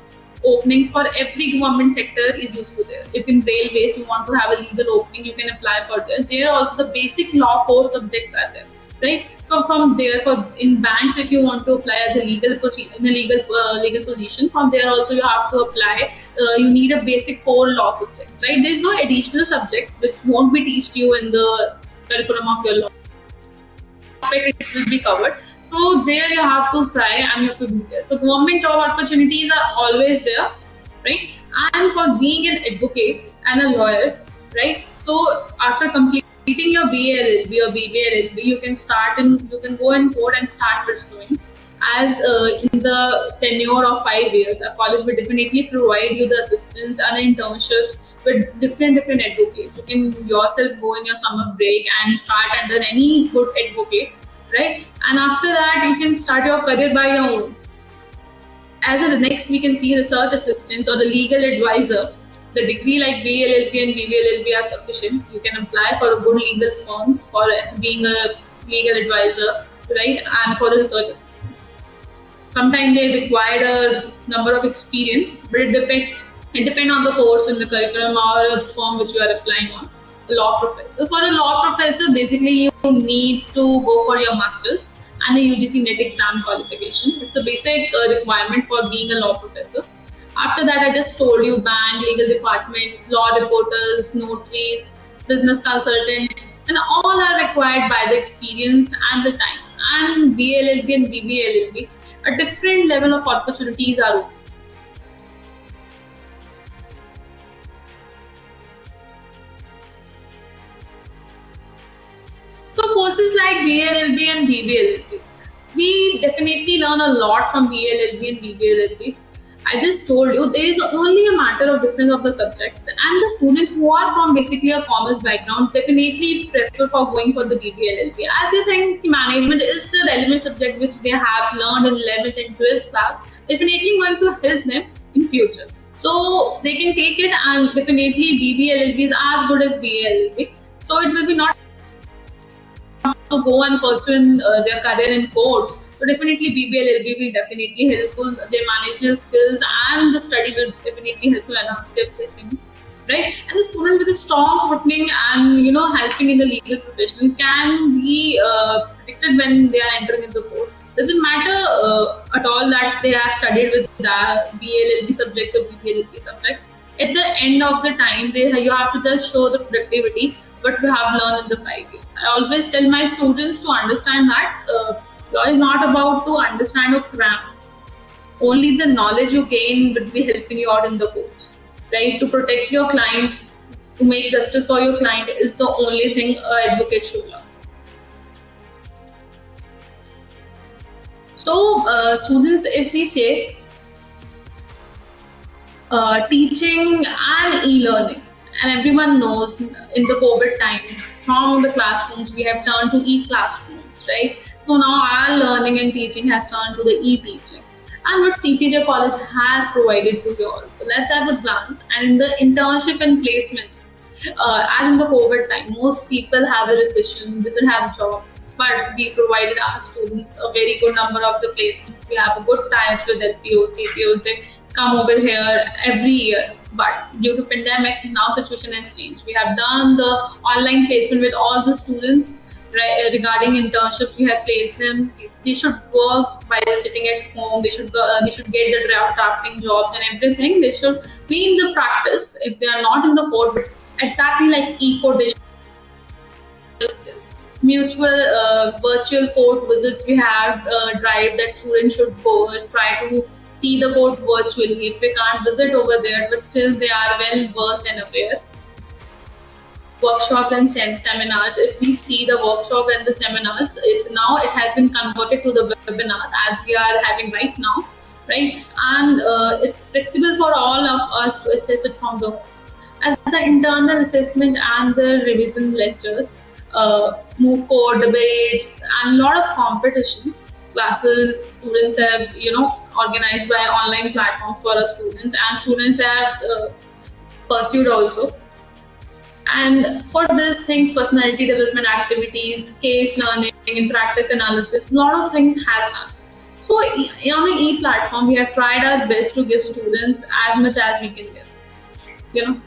openings for every government sector is used to there. If in railways you want to have a legal opening, you can apply for this. There also the basic law core subjects are there, right? So from there, for in banks, if you want to apply as a legal position, from there also you have to apply. You need a basic core law subjects, right? There is no additional subjects which won't be taught you in the curriculum of your law. It will be covered. So there you have to try and you have to do there. So government job opportunities are always there, right? And for being an advocate and a lawyer, right? So after completing your BLLB or BBLLB, you can go in court and start pursuing. As in the tenure of 5 years, a college will definitely provide you the assistance and internships with different advocates. You can yourself go in your summer break and start under any good advocate, right? And after that, you can start your career by your own. As the next, we can see research assistants or the legal advisor. The degree like BLLB and BBLLB are sufficient. You can apply for a good legal firms for being a legal advisor, right? And for the research assistants. Sometimes they require a number of experience, but it depends on the course in the curriculum or the firm which you are applying on. A law professor. For a law professor, basically you need to go for your masters and a UGC NET exam qualification. It's a basic requirement for being a law professor. After that, I just told you bank, legal departments, law reporters, notaries, business consultants, and all are required by the experience and the time. And BLLB and BBLLB, a different level of opportunities are open. So courses like BLLB and BBLLB, we definitely learn a lot from BLLB and BBLLB. I just told you there is only a matter of difference of the subjects, and the student who are from basically a commerce background definitely prefer for going for the BBLLB, as they think management is the relevant subject which they have learned in 11th and 12th class, definitely going to help them in future. So they can take it, and definitely BBLLB is as good as BLLB. So it will be not to go and pursue their career in courts. So definitely BBLLB will definitely helpful. Their managerial skills and the study will definitely help to enhance their things, right? And the student with a strong footing and helping in the legal profession can be predicted when they are entering in the court. Doesn't matter at all that they have studied with the BLLB subjects or BBLLB subjects. At the end of the time, you have to just show the productivity what we have learned in the 5 years. I always tell my students to understand that law is not about to understand or cram. Only the knowledge you gain will be helping you out in the courts, right? To protect your client, to make justice for your client is the only thing an advocate should learn. So, students, if we say teaching and e-learning, and everyone knows in the COVID time, from the classrooms we have turned to e-classrooms, right? So now our learning and teaching has turned to the e-teaching. And what CPJ College has provided to you all. So let's have a glance. And in the internship and placements, as in the COVID time, most people have a recession, doesn't have jobs, but we provided our students a very good number of the placements. We have a good ties with LPOs, APOs. They come over here every year, but due to pandemic, now situation has changed. We have done the online placement with all the students. Regarding internships, we have placed them. They should work while sitting at home. They should get the drafting jobs and everything. They should be in the practice if they are not in the court. But exactly like e-court skills, mutual virtual court visits. We have drive that students should go and try to see the court virtually if they can't visit over there, but still they are well versed and aware. Workshops and seminars. If we see the workshop and the seminars, now it has been converted to the webinars as we are having right now, right? And it's flexible for all of us to assess it from the home. As the internal assessment and the revision lectures, moot court debates, and a lot of competitions. Classes students have, organized by online platforms for our students, and students have pursued also. And for these things, personality development activities, case learning, interactive analysis, a lot of things has done. So on the e-platform, we have tried our best to give students as much as we can give,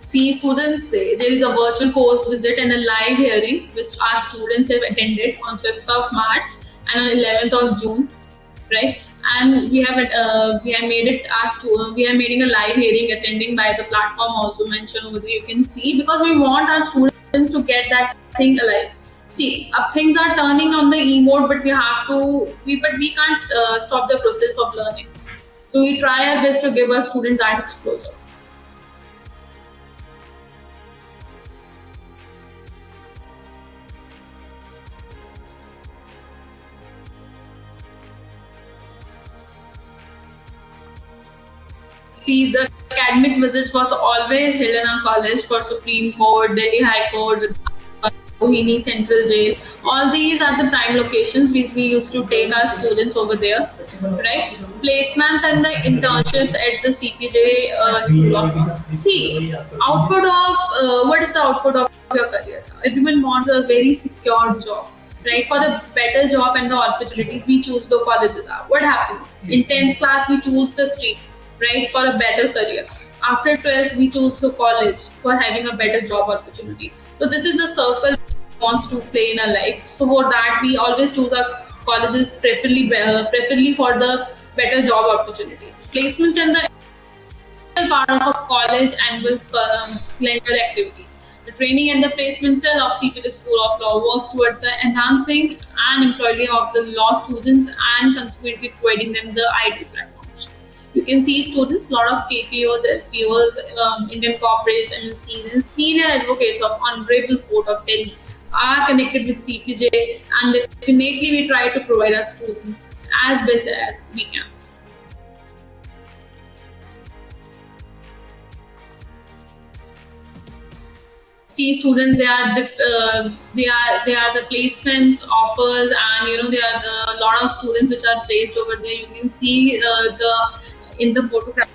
See, students, there is a virtual course visit and a live hearing which our students have attended on 5th of March and on 11th of June, right? And we have made it we are making a live hearing attending by the platform also mentioned over there. You can see, because we want our students to get that thing alive. See, things are turning on the e-mode, but we can't stop the process of learning. So we try our best to give our students that exposure. See, the academic visits was always held in our college for Supreme Court, Delhi High Court, with Rohini Central Jail. All these are the prime locations which we used to take our students over there, right? Placements and the internships at the CPJ School of Law. See, output of what is the output of your career? Everyone wants a very secure job. Right, for the better job and the opportunities, we choose the colleges. What happens? In 10th class, we choose the street, right, for a better career. After 12th, we choose the college for having a better job opportunities. So this is the circle we want to play in our life. So for that, we always choose our colleges preferably for the better job opportunities. Placements and the part of a college annual calendar activities. The training and the placement cell of CPJ School of Law works towards the enhancing and employability of the law students and consequently providing them the ideal platforms. You can see students, a lot of KPOs, LPOs, Indian corporates, MNCs, and senior advocates of Honorable Court of Delhi are connected with CPJ, and definitely we try to provide our students as best as we can. See, students, they are the placements offers, and there are a lot of students which are placed over there. You can see in the photograph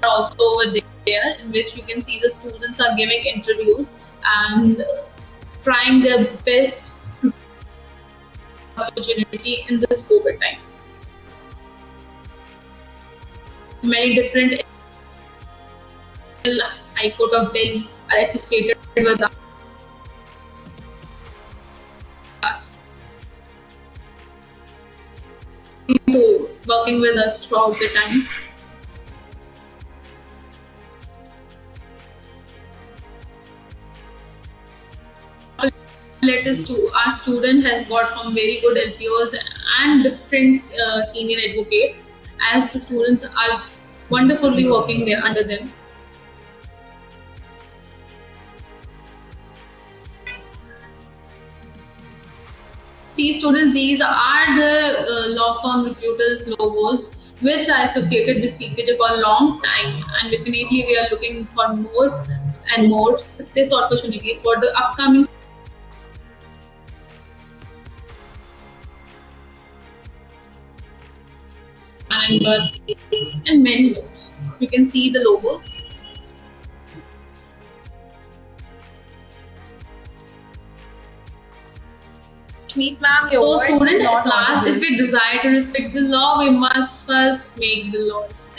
also over there, in which you can see the students are giving interviews and trying their best to opportunity in this COVID time. Many different High Court of Delhi are associated with us. working with us throughout the time. Letters to our student has got from very good LPOs and different senior advocates, as the students are wonderfully working there under them. See students, these are the law firm recruiters logos which I associated with CPJ for a long time, and definitely we are looking for more and more success opportunities for the upcoming and many more. You can see the logos. Meet ma'am, your So voice student, is not at last, audible. if we desire to respect the law, we must first make the laws.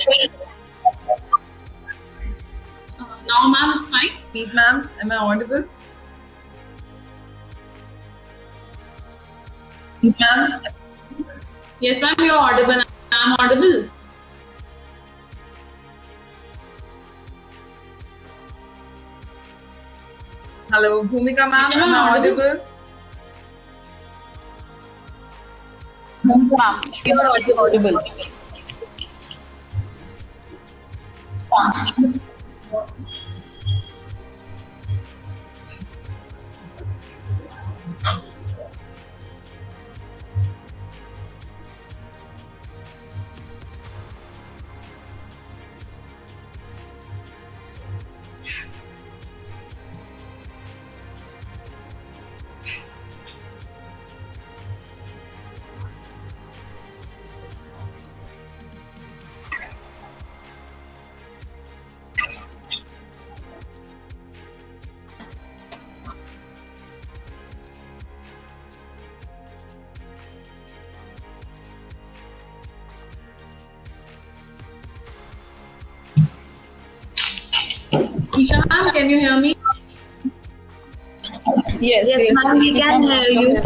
Now ma'am, it's fine. Meet ma'am, am I audible? Meet ma'am, Yes ma'am, you're audible. I'm audible. hello, Bhumika ma'am, Isha, am I audible? Ma'am, you are also audible. Isha ma'am, can you hear me? Yes, Yes, ma'am, we can hear you.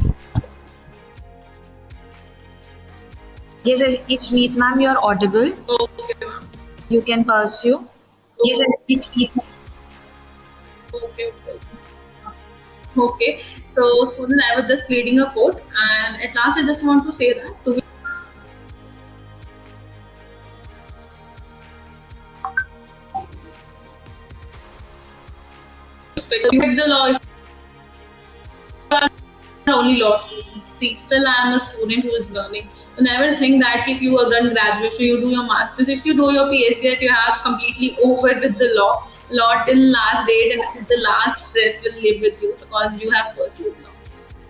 Yes, it's Meet ma'am, you're audible. Okay ma'am. You can pursue. Yes, it's Meet ma'am. Okay. Okay. So student, I was just reading a quote, and at last I just want to say that to be respect the law. If you are only law students, see, still I am a student who is learning. So never think that if you are done graduation, you do your masters, if you do your PhD, that you have completely over with the law till last date and the last breath will live with you because you have pursued law.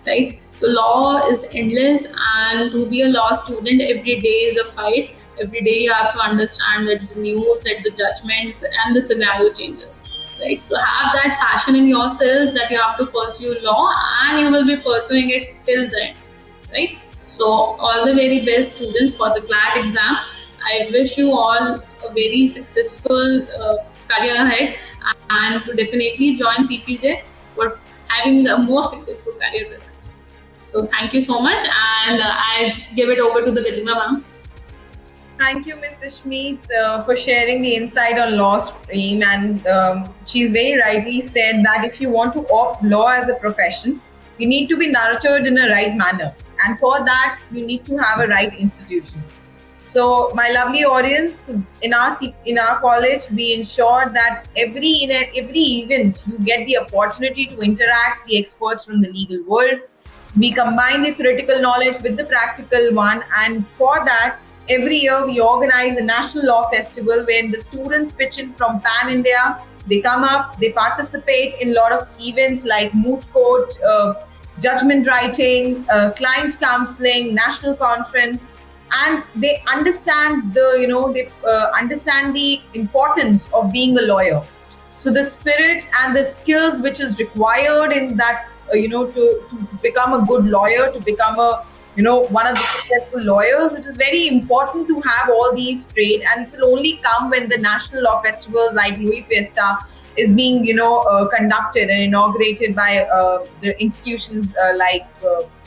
Right? So law is endless, and to be a law student, every day is a fight. Every day you have to understand that the news, that the judgments and the scenario changes. Right? So have that passion in yourself that you have to pursue law, and you will be pursuing it till the end. Right? So all the very best students for the CLAT exam. I wish you all a very successful career ahead, and to definitely join CPJ for having a more successful career with us. So thank you so much, and I give it over to the Garima ma'am. Thank you, Mrs. Schmeeth, for sharing the insight on law stream. And she's very rightly said that if you want to opt law as a profession, you need to be nurtured in a right manner. And for that, you need to have a right institution. So, my lovely audience, in our college, we ensure that every event you get the opportunity to interact the experts from the legal world. We combine the theoretical knowledge with the practical one, and for that, every year we organize a national law festival where the students pitch in from Pan India. They come up, they participate in a lot of events like moot court, judgment writing, client counseling, national conference, and they understand understand the importance of being a lawyer. So the spirit and the skills which is required in that, to become a good lawyer, to become a one of the successful lawyers, it is very important to have all these traits, and it will only come when the national law festival like Louis Fiesta is being conducted and inaugurated by the institutions like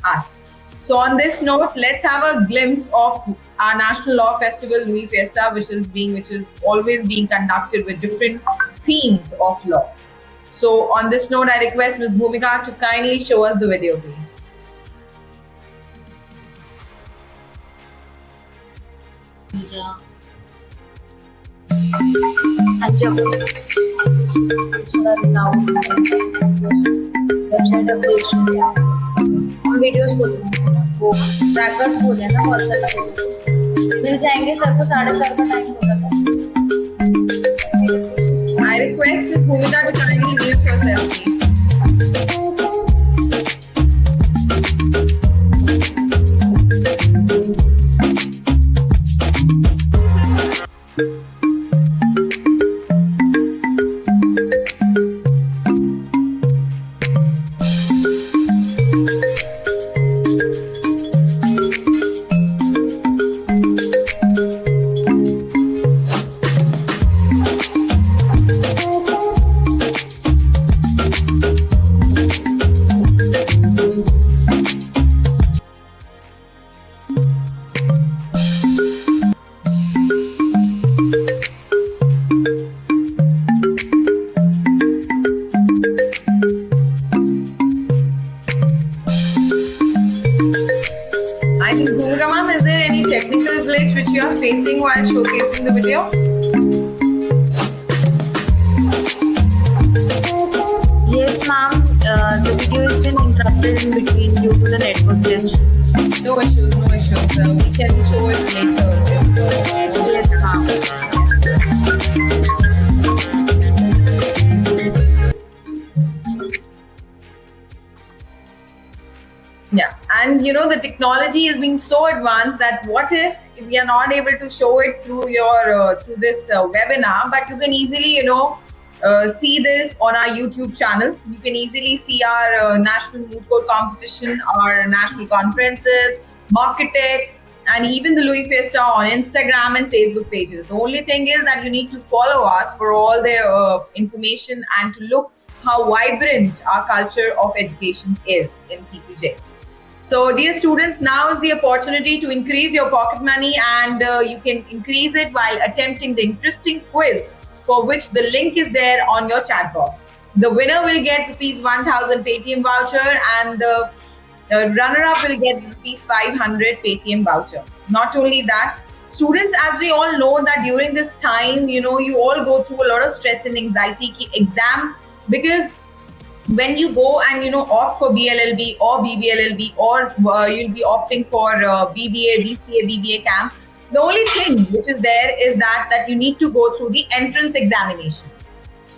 us. So on this note, let's have a glimpse of our National Law Festival, Louis Fiesta, which is always being conducted with different themes of law. So on this note, I request Ms. Bhumika to kindly show us the video, please. Yeah. And now website update videos बोलो वो trackers बोले ना बहुत सारे मिल जाएंगे sir को 4:30 का time होगा था I request Ms. Bhumika to kindly mute yourself, please. Facing while showcasing the video? Yes, ma'am. The video has been interrupted in between due to the network glitch. No issues. We can show it later. Yes, ma'am. Yeah, and the technology is being so advanced that what if we are not able to show it through through this webinar, but you can easily see this on our YouTube channel. You can easily see our national moot court competition, our national conferences, Marketech, and even the Louis Fiesta on Instagram and Facebook pages. The only thing is that you need to follow us for all the information and to look how vibrant our culture of education is in CPJ. So dear students, now is the opportunity to increase your pocket money, and you can increase it while attempting the interesting quiz for which the link is there on your chat box. The winner will get ₹1,000 Paytm voucher, and the runner-up will get ₹500 Paytm voucher. Not only that, students, as we all know that during this time, you all go through a lot of stress and anxiety ki exam, because when you go and opt for BLLB or BBLLB, or you'll be opting for BBA, BCA, BBA camp, the only thing which is there is that you need to go through the entrance examination.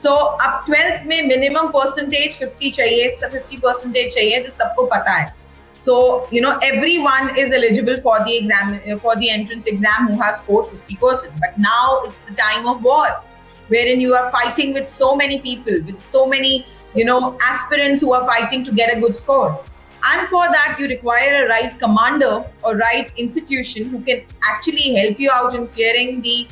So up 12th में minimum percentage 50 चाहिए, 50% चाहिए, जो सबको पता है. So everyone is eligible for the exam, for the entrance exam, who have scored 50%. But now it's the time of war, wherein you are fighting with so many people, with so many aspirants who are fighting to get a good score. And for that, you require a right commander or right institution who can actually help you out in clearing the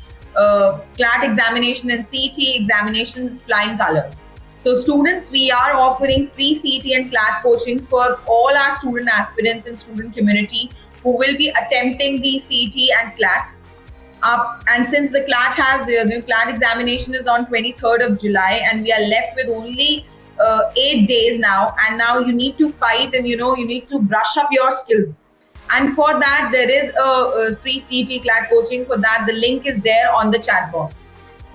CLAT examination and CET examination flying colors. So students, we are offering free CET and CLAT coaching for all our student aspirants and student community who will be attempting the CET and CLAT. And since the CLAT the CLAT examination is on 23rd of July, and we are left with only 8 days now, and now you need to fight, and you need to brush up your skills. And for that, there is a free CET CLAT coaching. For that, the link is there on the chat box,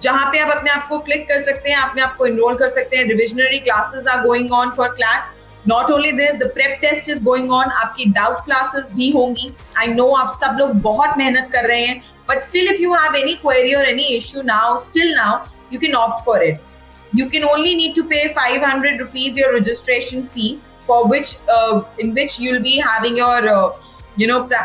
जहाँ पे आप अपने आप को click कर सकते हैं, अपने आप को enroll कर सकते हैं. Revisionary classes are going on for CLAT. Not only this, the prep test is going on. आपकी doubt classes भी होंगी. I know आप सब लोग बहुत मेहनत कर रहे हैं, but still, if you have any query or any issue now, you can opt for it. You can only need to pay 500 rupees your registration fees, for which in which you'll be having your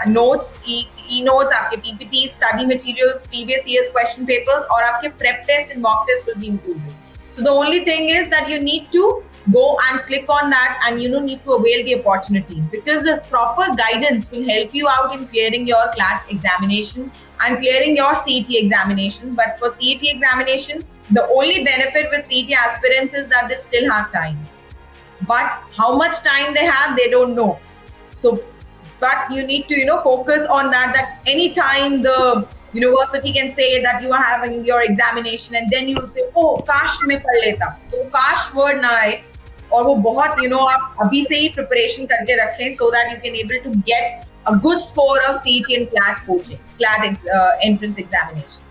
notes, e-notes, आपके PPTs, study materials, previous year's question papers, और आपके prep test and mock test will be included. So the only thing is that you need to go and click on that, and need to avail the opportunity, because the proper guidance will help you out in clearing your CLAT examination and clearing your CET examination. But for CET examination, the only benefit with CET aspirants is that they still have time. But how much time they have, they don't know. So but you need to focus on that anytime the university can say that you are having your examination and then you'll say, oh काश मैं पढ़ लेता, तो काश word ना आए और वो बहुत आप अभी से ही प्रिपरेशन करके रखें so that you can able to get a good score of CET and CLAT coaching, CLAT entrance examination.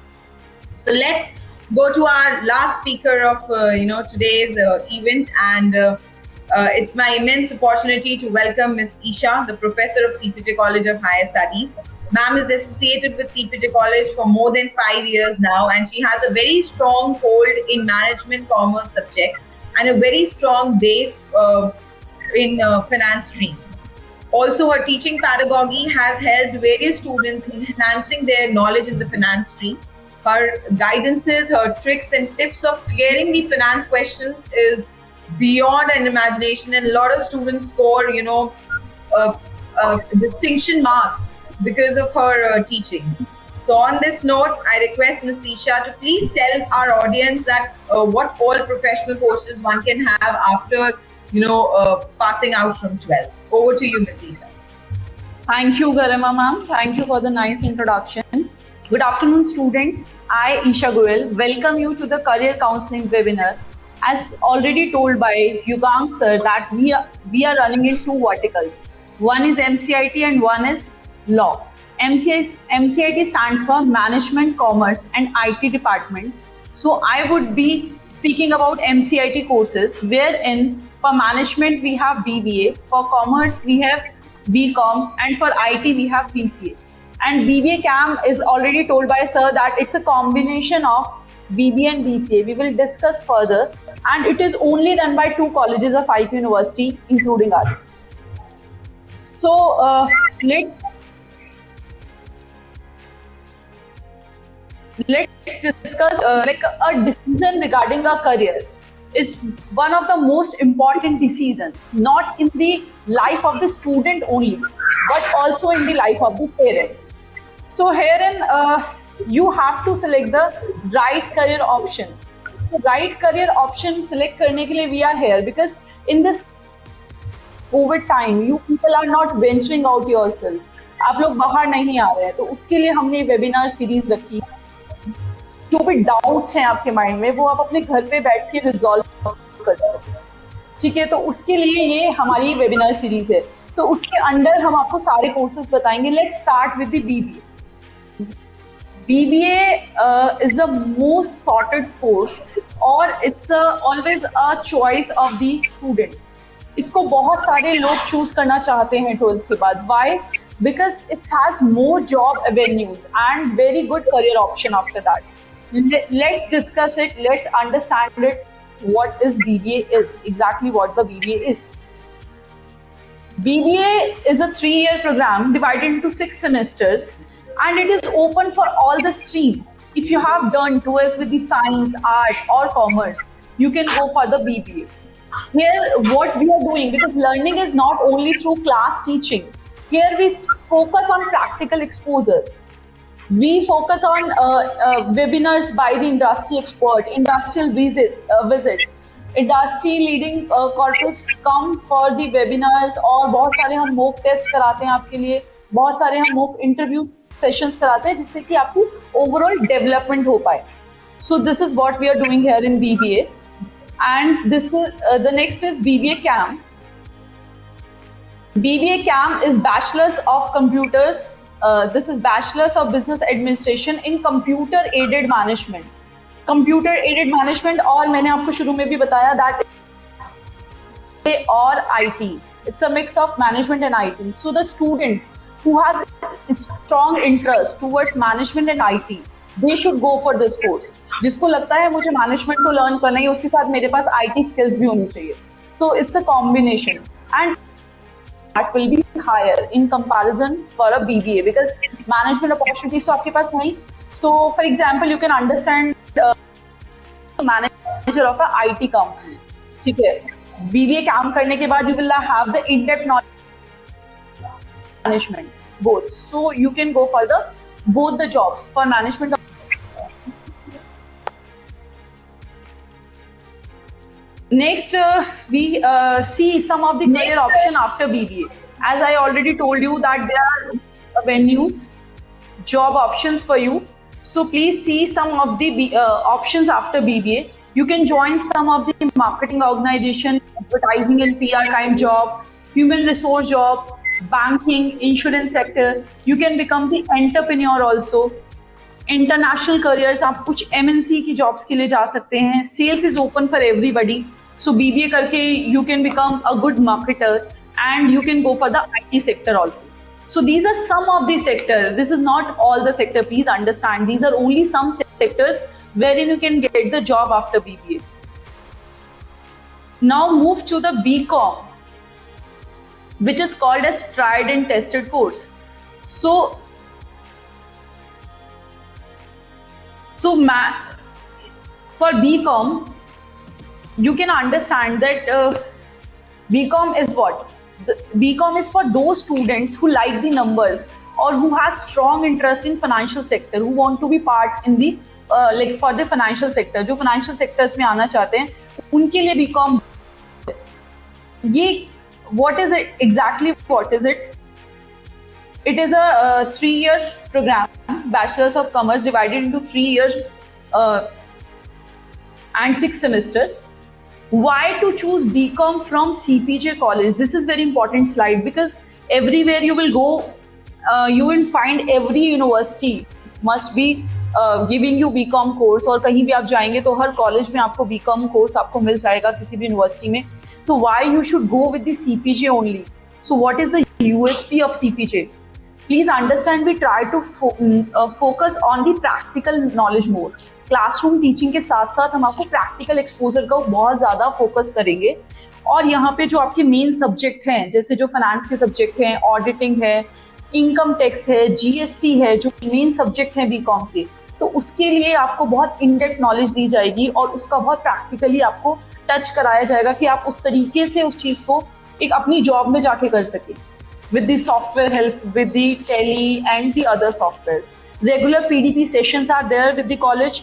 So let's go to our last speaker of today's event, and it's my immense opportunity to welcome Ms. Isha, the professor of CPJ College of Higher Studies. Ma'am is associated with CPJ College for more than 5 years now, and she has a very strong hold in management commerce subject and a very strong base in finance stream. Also, her teaching pedagogy has helped various students in enhancing their knowledge in the finance stream. Her guidances, her tricks and tips of clearing the finance questions is beyond an imagination, and a lot of students score, distinction marks because of her teachings. So on this note, I request Ms. Isha to please tell our audience that what all professional courses one can have after passing out from 12th. Over to you, Ms. Isha. Thank you, Garima ma'am. Thank you for the nice introduction. Good afternoon, students. I, Isha Goel, welcome you to the Career Counseling webinar. As already told by Yugang sir, that we are running in two verticals. One is MCIT and one is law. MCIT stands for Management, Commerce and IT Department. So I would be speaking about MCIT courses, wherein for management we have BBA, for commerce we have BCom, and for IT we have BCA. And BBA CAM is already told by sir that it's a combination of BBA and BCA. We will discuss further, and it is only done by 2 colleges of IP University, including us. So let's discuss like a decision regarding a career is one of the most important decisions, not in the life of the student only, but also in the life of the parent. So herein you have to select the right career option. So right career option select करने के लिए we are here because in this COVID time you people are not venturing out yourself. आप लोग बाहर नहीं आ रहे हैं, तो उसके लिए हमने वेबिनार सीरीज रखी. जो भी डाउट्स हैं आपके माइंड में वो आप अपने घर पे बैठ के रिजॉल्व कर सकते हैं. ठीक है, तो उसके लिए ये हमारी वेबिनार सीरीज है. तो उसके अंडर हम आपको सारे कोर्सेज बताएंगे. Let's start with the BBA. BBA is the most sorted course or it's always a choice of the student. इसको बहुत सारे लोग चूज करना चाहते हैं 12th के बाद. Why? Because it has more job avenues and very good career option after that. Let's discuss it. Let's understand it. What is BBA is exactly what the BBA is. BBA is a 3-year program divided into 6 semesters. And it is open for all the streams. If you have done 12th with the science, art or commerce, you can go for the BBA. Here what we are doing, because learning is not only through class teaching. Here we focus on practical exposure. We focus on webinars by the industry expert, industrial visits. Industry leading corporates come for the webinars और बहुत सारे हम mock test कराते हैं आपके लिए. बहुत सारे हम mock interview sessions कराते हैं जिससे कि आपकी overall development हो पाए. So this is what we are doing here in BBA, and this is the next is BBA CAM. BBA CAM is Bachelor's of Computers. This is Bachelor's of Business Administration in Computer Aided Management. Computer Aided Management, और मैंने आपको शुरू में भी बताया that or IT. It's a mix of management and IT. So the students who has strong interest towards management and IT, they should go for this course. जिसको लगता है मुझे management को learn करना है, उसके साथ मेरे पास IT skills भी होनी चाहिए. So it's a combination, and that will be higher in comparison for a BBA because management opportunities तो आपके पास नहीं. So for example, you can understand manager of a IT company. ठीक है, BBA काम करने के बाद you will have the in-depth knowledge management both. So you can go for the both the jobs for management. Next, we see some of the career option after BBA. as I already told you that there are venues, job options for you. So please see some of the options after BBA. You can join some of the marketing organization, advertising and PR kind job, human resource job, banking, insurance sector. You can become the entrepreneur also. International careers, आप कुछ MNC की jobs के लिए जा सकते हैं. Sales is open for everybody. So BBA करके you can become a good marketer and you can go for the IT sector also. So these are some of the sectors. This is not all the sector. Please understand. These are only some sectors wherein you can get the job after BBA. Now move to the BCom, which is called as tried and tested course. So for BCom, you can understand that BCom is what? BCom is for those students who like the numbers or who has strong interest in financial sector, who want to be part in the like for the financial sector. जो financial sectors में आना चाहते हैं, उनके लिए BCom. ये what is it exactly? What is it? It is a 3-year program, Bachelor's of Commerce, divided into 3 years and 6 semesters. Why to choose BCom from CPJ College? This is very important slide because everywhere you will go, you will find every university must be giving you BCom course. और कहीं भी आप जाएंगे तो हर college में आपको BCom course आपको मिल जाएगा किसी भी यूनिवर्सिटी में. तो why you should go with the CPJ only? So what is the USP of CPJ? Please understand, we try to focus on the practical knowledge more. Classroom teaching के साथ साथ हम आपको practical exposure का बहुत ज़्यादा focus करेंगे. और यहाँ पे जो आपके main subject हैं, जैसे जो finance के subject हैं, auditing है, income tax है, GST है, जो main subject हैं BCom के, तो उसके लिए आपको बहुत in-depth knowledge दी जाएगी और उसका बहुत practically आपको touch कराया जाएगा कि आप उस तरीके से उस चीज़ को एक अपनी job में जाके कर सकें. With the software help, with the tele and the other softwares. Regular PDP sessions are there with the college.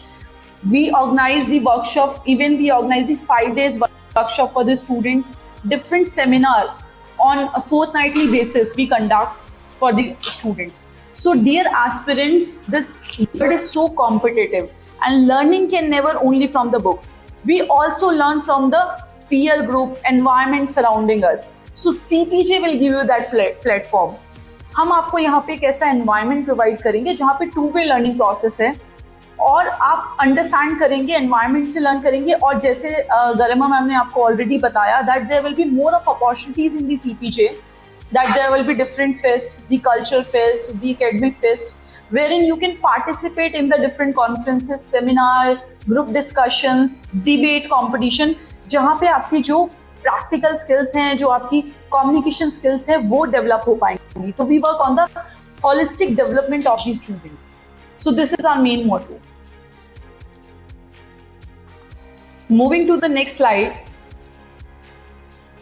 We organize the workshop, even we organize the 5 days workshop for the students. Different seminar on a fortnightly basis we conduct for the students. So dear aspirants, this world is so competitive and learning can never only from the books. We also learn from the peer group, environment surrounding us. So CPJ will give you that platform. हम आपको यहाँ पे एक ऐसा environment provide करेंगे जहाँ पे 2-way learning process है और आप understand करेंगे, environment से learn करेंगे. और जैसे गरिमा मैम ने आपको already बताया that there will be more of opportunities in the CPJ, that there will be different fest, the cultural fest, the academic fest, wherein you can participate in the different conferences, seminar, group discussions, debate competition, जहाँ पे आपकी जो practical skills हैं, जो आपकी communication skills है, वो develop हो पाएंगी. तो we work on the holistic development of the student. So this is our main motto. Moving to the next slide.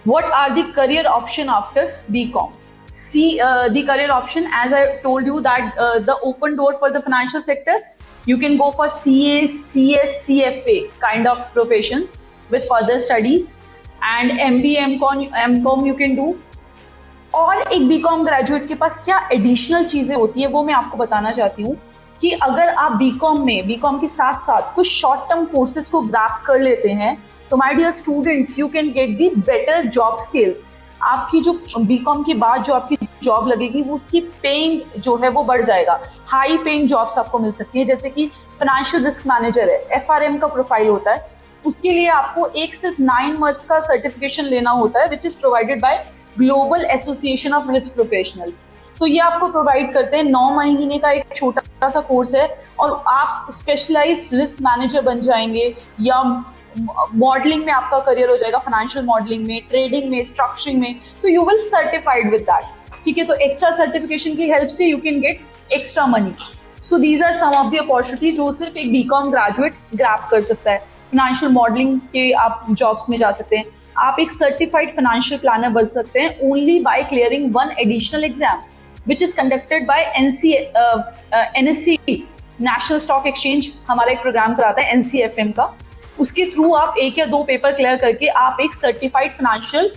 What are the career option after BCom? See the career option, as I told you that the open door for the financial sector, you can go for CA, CS, CFA kind of professions with further studies. And MBA, MCom you can do. और एक BCom graduate के पास क्या additional चीजें होती है वो मैं आपको बताना चाहती हूँ कि अगर आप BCom के साथ साथ कुछ शॉर्ट टर्म कोर्सेज को ग्रैब कर लेते हैं तो my dear students, you can get the better job skills. आपकी जो BCom के बाद जो आपकी जॉब लगेगी वो उसकी पेइंग जो है वो बढ़ जाएगा. हाई पेइंग जॉब्स आपको मिल सकती है, जैसे कि फाइनेंशियल रिस्क मैनेजर है, FRM का प्रोफाइल होता है. उसके लिए आपको एक सिर्फ 9 मंथ का सर्टिफिकेशन लेना होता है, which is provided by global association of risk professionals. तो ये आपको प्रोवाइड करते हैं. 9 महीने का एक छोटा सा कोर्स है और आप स्पेशलाइज्ड रिस्क मैनेजर बन जाएंगे या मॉडलिंग में आपका करियर हो जाएगा, फाइनेंशियल मॉडलिंग में, ट्रेडिंग में, स्ट्रक्चरिंग में. तो you will certified with that. ठीक है, तो एक्स्ट्रा सर्टिफिकेशन की हेल्प से you can get extra money. So these are some of the opportunities जो सिर्फ एक BCom ग्रेजुएट ग्रैब कर सकता है. फाइनेंशियल मॉडलिंग के आप जॉब्स में जा सकते हैं. आप एक सर्टिफाइड फाइनेंशियल प्लानर बन सकते हैं only by clearing 1 additional exam which is conducted by NSE, national stock exchange. हमारा एक प्रोग्राम कराता है NCFM का. उसके थ्रू आप 1 या 2 पेपर क्लियर करके आप एक सर्टिफाइड फाइनेंशियल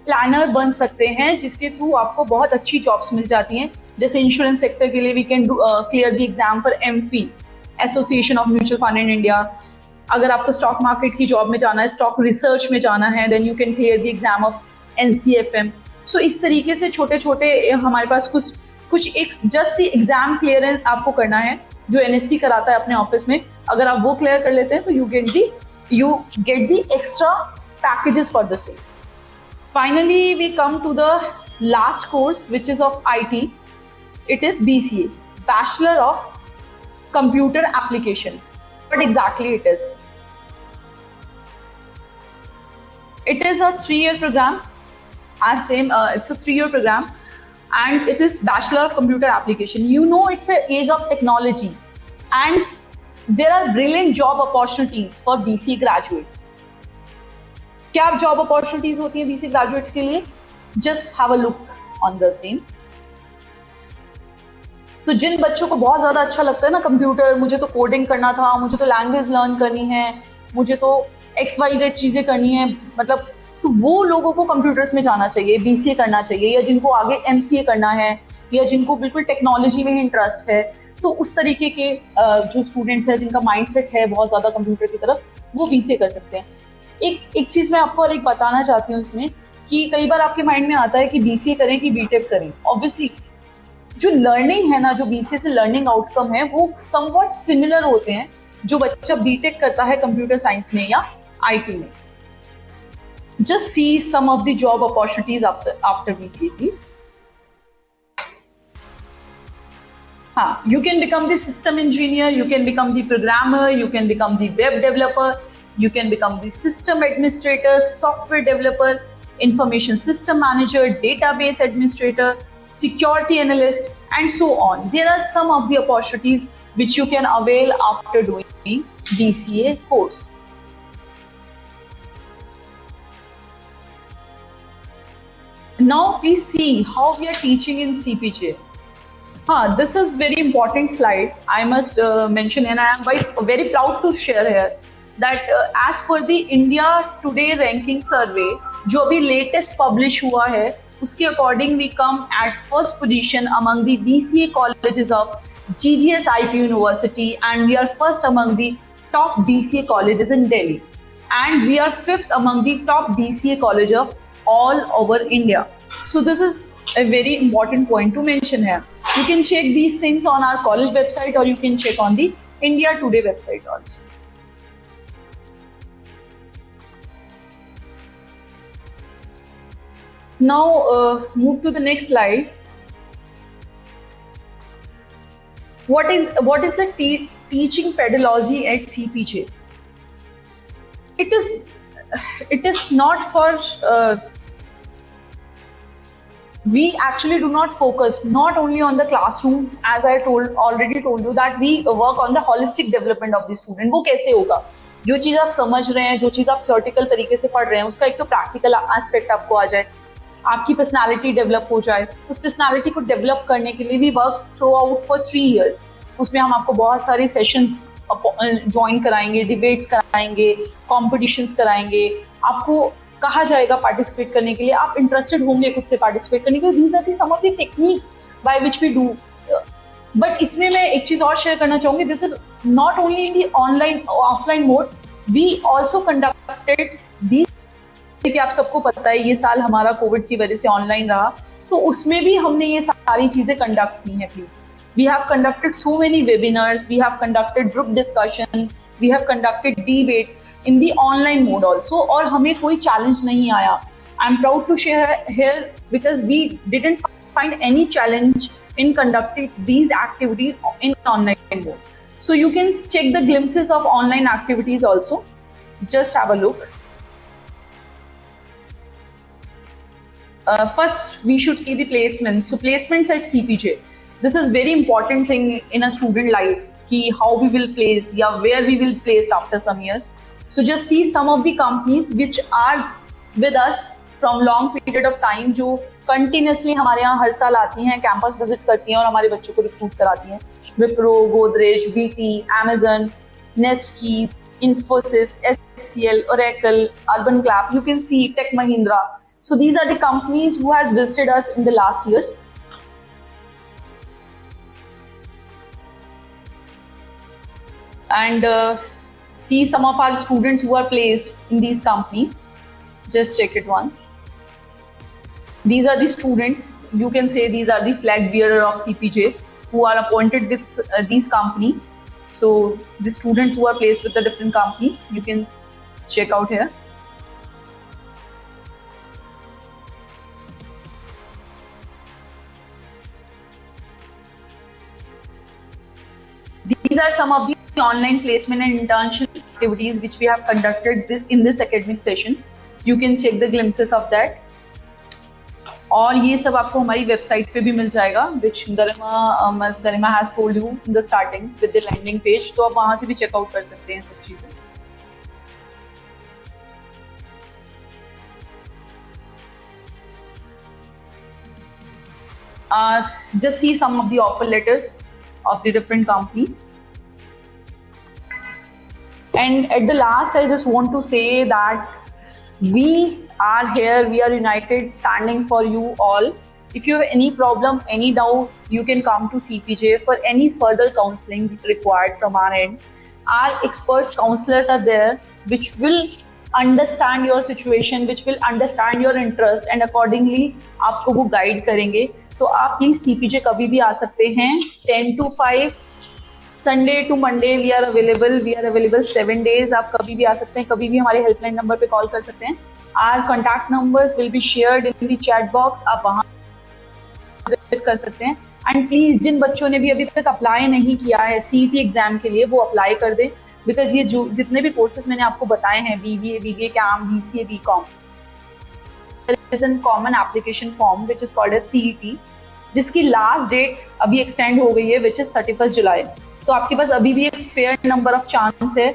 प्लानर बन सकते हैं, जिसके थ्रू आपको बहुत अच्छी जॉब्स मिल जाती हैं. जैसे इंश्योरेंस सेक्टर के लिए we can clear the exam for AMFI, association of mutual fund in India. अगर आपको स्टॉक मार्केट की जॉब में जाना है, स्टॉक रिसर्च में जाना है, then you can clear the exam of NCFM. सो इस तरीके से छोटे छोटे हमारे पास कुछ एक जस्ट एग्जाम क्लियरेंस आपको करना है जो NSC कराता है अपने ऑफिस में. अगर आप वो क्लियर कर लेते हैं तो you get the extra packages for the same. Finally we come to the last course which is of IT. It is BCA, Bachelor of Computer Application. What exactly it is? It is a 3-year program. It's a 3-year program, and it is Bachelor of Computer Application. You know, it's an age of technology, and there are brilliant job opportunities for BCA graduates. क्या job opportunities होती हैं BCA graduates के लिए? Just have a look on the same. तो जिन बच्चों को बहुत ज़्यादा अच्छा लगता है ना कंप्यूटर, मुझे तो कोडिंग करना था, मुझे तो लैंग्वेज लर्न करनी है, मुझे तो XYZ चीज़ें करनी है, मतलब तो वो लोगों को कंप्यूटर्स में जाना चाहिए, BCA करना चाहिए, या जिनको आगे MCA करना है, या जिनको बिल्कुल टेक्नोलॉजी में ही इंटरेस्ट है. तो उस तरीके के जो स्टूडेंट्स हैं जिनका माइंडसेट है बहुत ज़्यादा कंप्यूटर की तरफ, वो BCA कर सकते हैं. एक चीज़ मैं आपको और एक बताना चाहती हूँ इसमें, कि कई बार आपके माइंड में आता है कि BCA करें कि BTech करें. ऑब्वियसली जो लर्निंग है ना, जो BCA से लर्निंग आउटकम है, वो समवट सिमिलर होते हैं जो बच्चा BTech करता है कंप्यूटर साइंस में या IT में. Just see some of the job opportunities after BCA, please. You can become the system engineer, you can become the programmer, you can become the web developer, you can become the system administrator, software developer, information system manager, database administrator, security analyst, and so on. There are some of the opportunities which you can avail after doing BCA course. Now please see how we are teaching in CPJ. This is very important slide. I must mention, and I am very proud to share here that as per the India Today ranking survey, जो अभी latest publish हुआ है, उसके according we come at first position among the BCA colleges of GGS IP University, and we are first among the top BCA colleges in Delhi, and we are fifth among the top BCA college of all over India. So this is a very important point to mention here. You can check these things on our college website, or you can check on the India Today website also. Now move to the next slide. What is the teaching pedagogy at CPJ? It is not for we actually do not focus not only on the classroom, as I already told you that we work on the holistic development of the student. वो कैसे होगा? जो चीज़ आप समझ रहे हैं, जो चीज़ आप थ्योरेटिकल तरीके से पढ़ रहे हैं, उसका एक तो प्रैक्टिकल एस्पेक्ट आपको आ जाए, आपकी पर्सनालिटी डेवलप हो जाए. उस पर्सनालिटी को डेवलप करने के लिए भी work through out for 3 years. उसमें हम आपको बहुत सारे सेशंस ज्वाइन कराएंगे, डिबेट्स कराएंगे, कॉम्पिटिशन्स कराएंगे, आपको कहा जाएगा पार्टिसिपेट करने के लिए, आप इंटरेस्टेड होंगे खुद से पार्टिसिपेट करने के लिए. These are the some of the techniques by which we do. But इसमें मैं एक चीज़ और शेयर करना चाहूँगी. This is not only in the online offline mode, we also conducted the, कि आप सबको पता है ये साल हमारा कोविड की वजह से ऑनलाइन रहा, तो उसमें भी हमने ये सारी चीज़ें कंडक्ट की हैं. Please, we have conducted so many webinars, we have conducted group discussion, we have conducted debate in the online mode also, और हमें कोई challenge नहीं आया. I'm proud to share here because we didn't find any challenge in conducting these activities in online mode. So you can check the glimpses of online activities also. Just have a look. First, we should see the placements. So placements at CPJ. This is very important thing in a student life. कि how we will placed या where we will placed after some years. So just see some of the companies which are with us from long period of time, जो continuously हमारे यहाँ हर साल आती हैं, campus visit करती हैं और हमारे बच्चों को रिक्रूट कराती हैं. Wipro, Godrej, BT, Amazon, Nestkeys, Infosys, HCL, Oracle, Urban Clap. You can see Tech Mahindra. So these are the companies who has visited us in the last years. And see some of our students who are placed in these companies. Just check it once. These are the students, you can say these are the flag bearer of CPJ who are appointed with these companies. So the students who are placed with the different companies, you can check out here. These are some of the online placement and internship activities which we have conducted in this academic session. You can check the glimpses of that. और ये सब आपको हमारी website पे भी मिल जाएगा, which Garima has told you in the starting with the landing page. तो आप वहाँ से भी चेकआउट कर सकते हैं सब चीजें. Just see some of the offer letters of the different companies. And at the last, I just want to say that we are here, we are united, standing for you all. If you have any problem, any doubt, you can come to CPJ for any further counseling required from our end. Our expert counselors are there, which will understand your situation, which will understand your interest, and accordingly आपको वो guide करेंगे. तो आप please CPJ कभी भी आ सकते हैं. 10 to 5 Sunday to Monday we are available 7 days. आप कभी भी आ सकते हैं, कभी भी हमारे हेल्पलाइन नंबर पे कॉल कर सकते हैं. Our contact numbers will be shared in the chat box. आप वहाँ विजिट कर सकते हैं. एंड प्लीज जिन बच्चों ने भी अभी तक अप्लाई नहीं किया है CET एग्जाम के लिए, वो अप्लाई कर दें. बिकॉज ये जो जितने भी कोर्सेज मैंने आपको बताए हैं, BBA, CAM, BCA, BCom, there is a common application form which is called as CET, जिसकी लास्ट डेट अभी एक्सटेंड हो गई है, which is 31 जुलाई. तो आपके पास अभी भी एक फेयर नंबर ऑफ चांस है.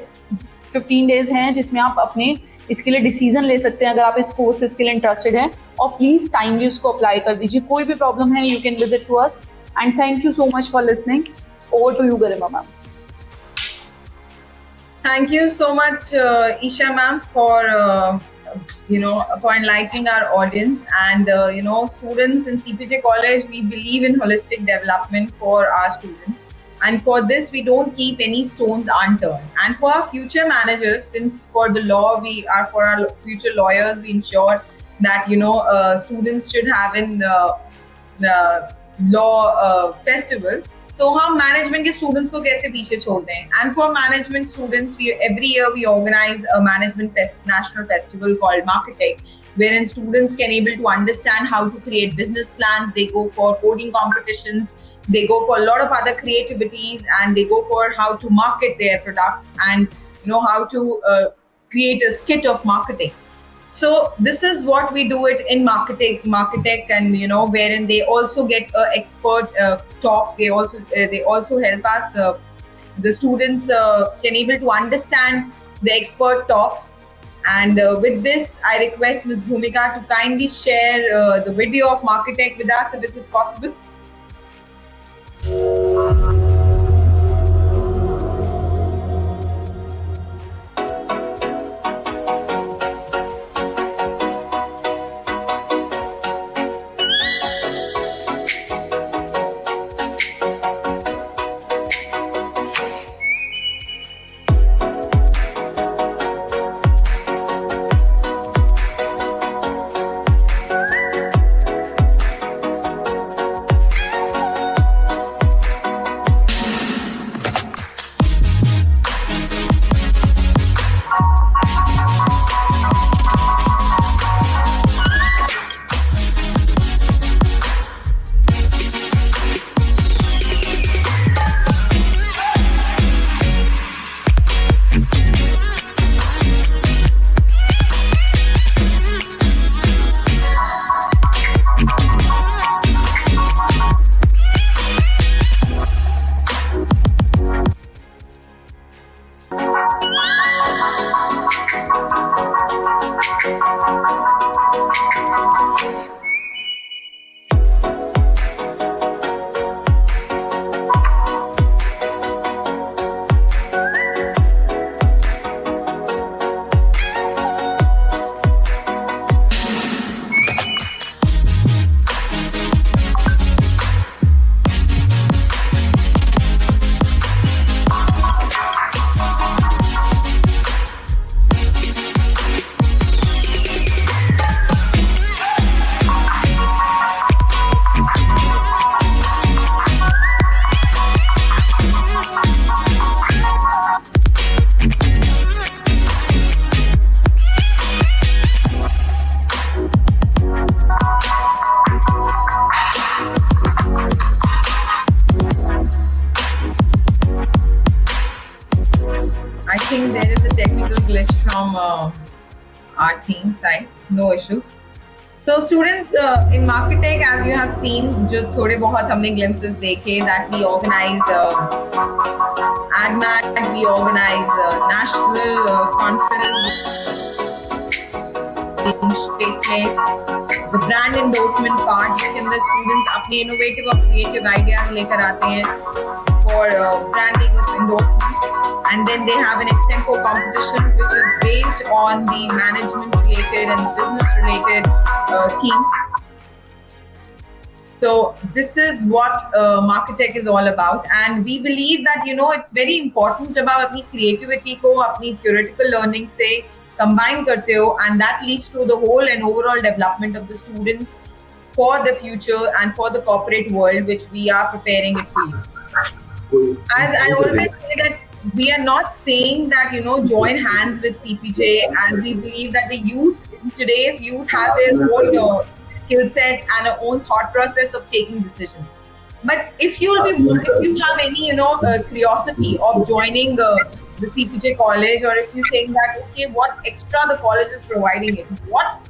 15 डेज हैं जिसमें आप अपने इसके लिए डिसीजन ले सकते हैं अगर आप इस कोर्सेज के लिए इंटरेस्टेड हैं. और प्लीज टाइमली उसको अप्लाई कर दीजिए. कोई भी प्रॉब्लम है, you can visit to us. And thank you so much for listening. Over to you Garima ma'am. Thank you so much, Isha ma'am, for enlightening our audience. And students in CPJ College, we believe in holistic development for our students. And for this, we don't keep any stones unturned. And for our future managers, since for the law, for our future lawyers, we ensure that students should have a law festival. तो हम management के students को कैसे पीछे छोड़ दें. And for management students, every year we organize a management national festival called Marketech, wherein students can able to understand how to create business plans. They go for coding competitions, they go for a lot of other creativities, and they go for how to market their product and how to create a skit of marketing. So this is what we do it in Marketech, and wherein they also get an expert talk. They also help us. The students can able to understand the expert talks. And with this, I request Ms. Bhumika to kindly share the video of Marketech with us, if it's possible. our team sites, no issues. So students in market tech, as you have seen, जो थोड़े बहुत हमने glimpses देखे that we organize AdMat, we organize national conference, take place. The brand endorsement part, जिसके अंदर students अपने innovative और creative ideas लेकर आते हैं for branding of endorsements, and then they have an extempo competition which is based on the management related and business related themes. So this is what Marketech is all about, and we believe that it's very important जब आप अपनी creativity को अपनी theoretical learning से combine करते हो, and that leads to the whole and overall development of the students for the future and for the corporate world which we are preparing it for you. As I always say that we are not saying that join hands with CPJ, as we believe that the youth, today's youth, has their own skill set and their own thought process of taking decisions. But if you have any curiosity of joining the CPJ College, or if you think that okay, what extra the college is providing it, what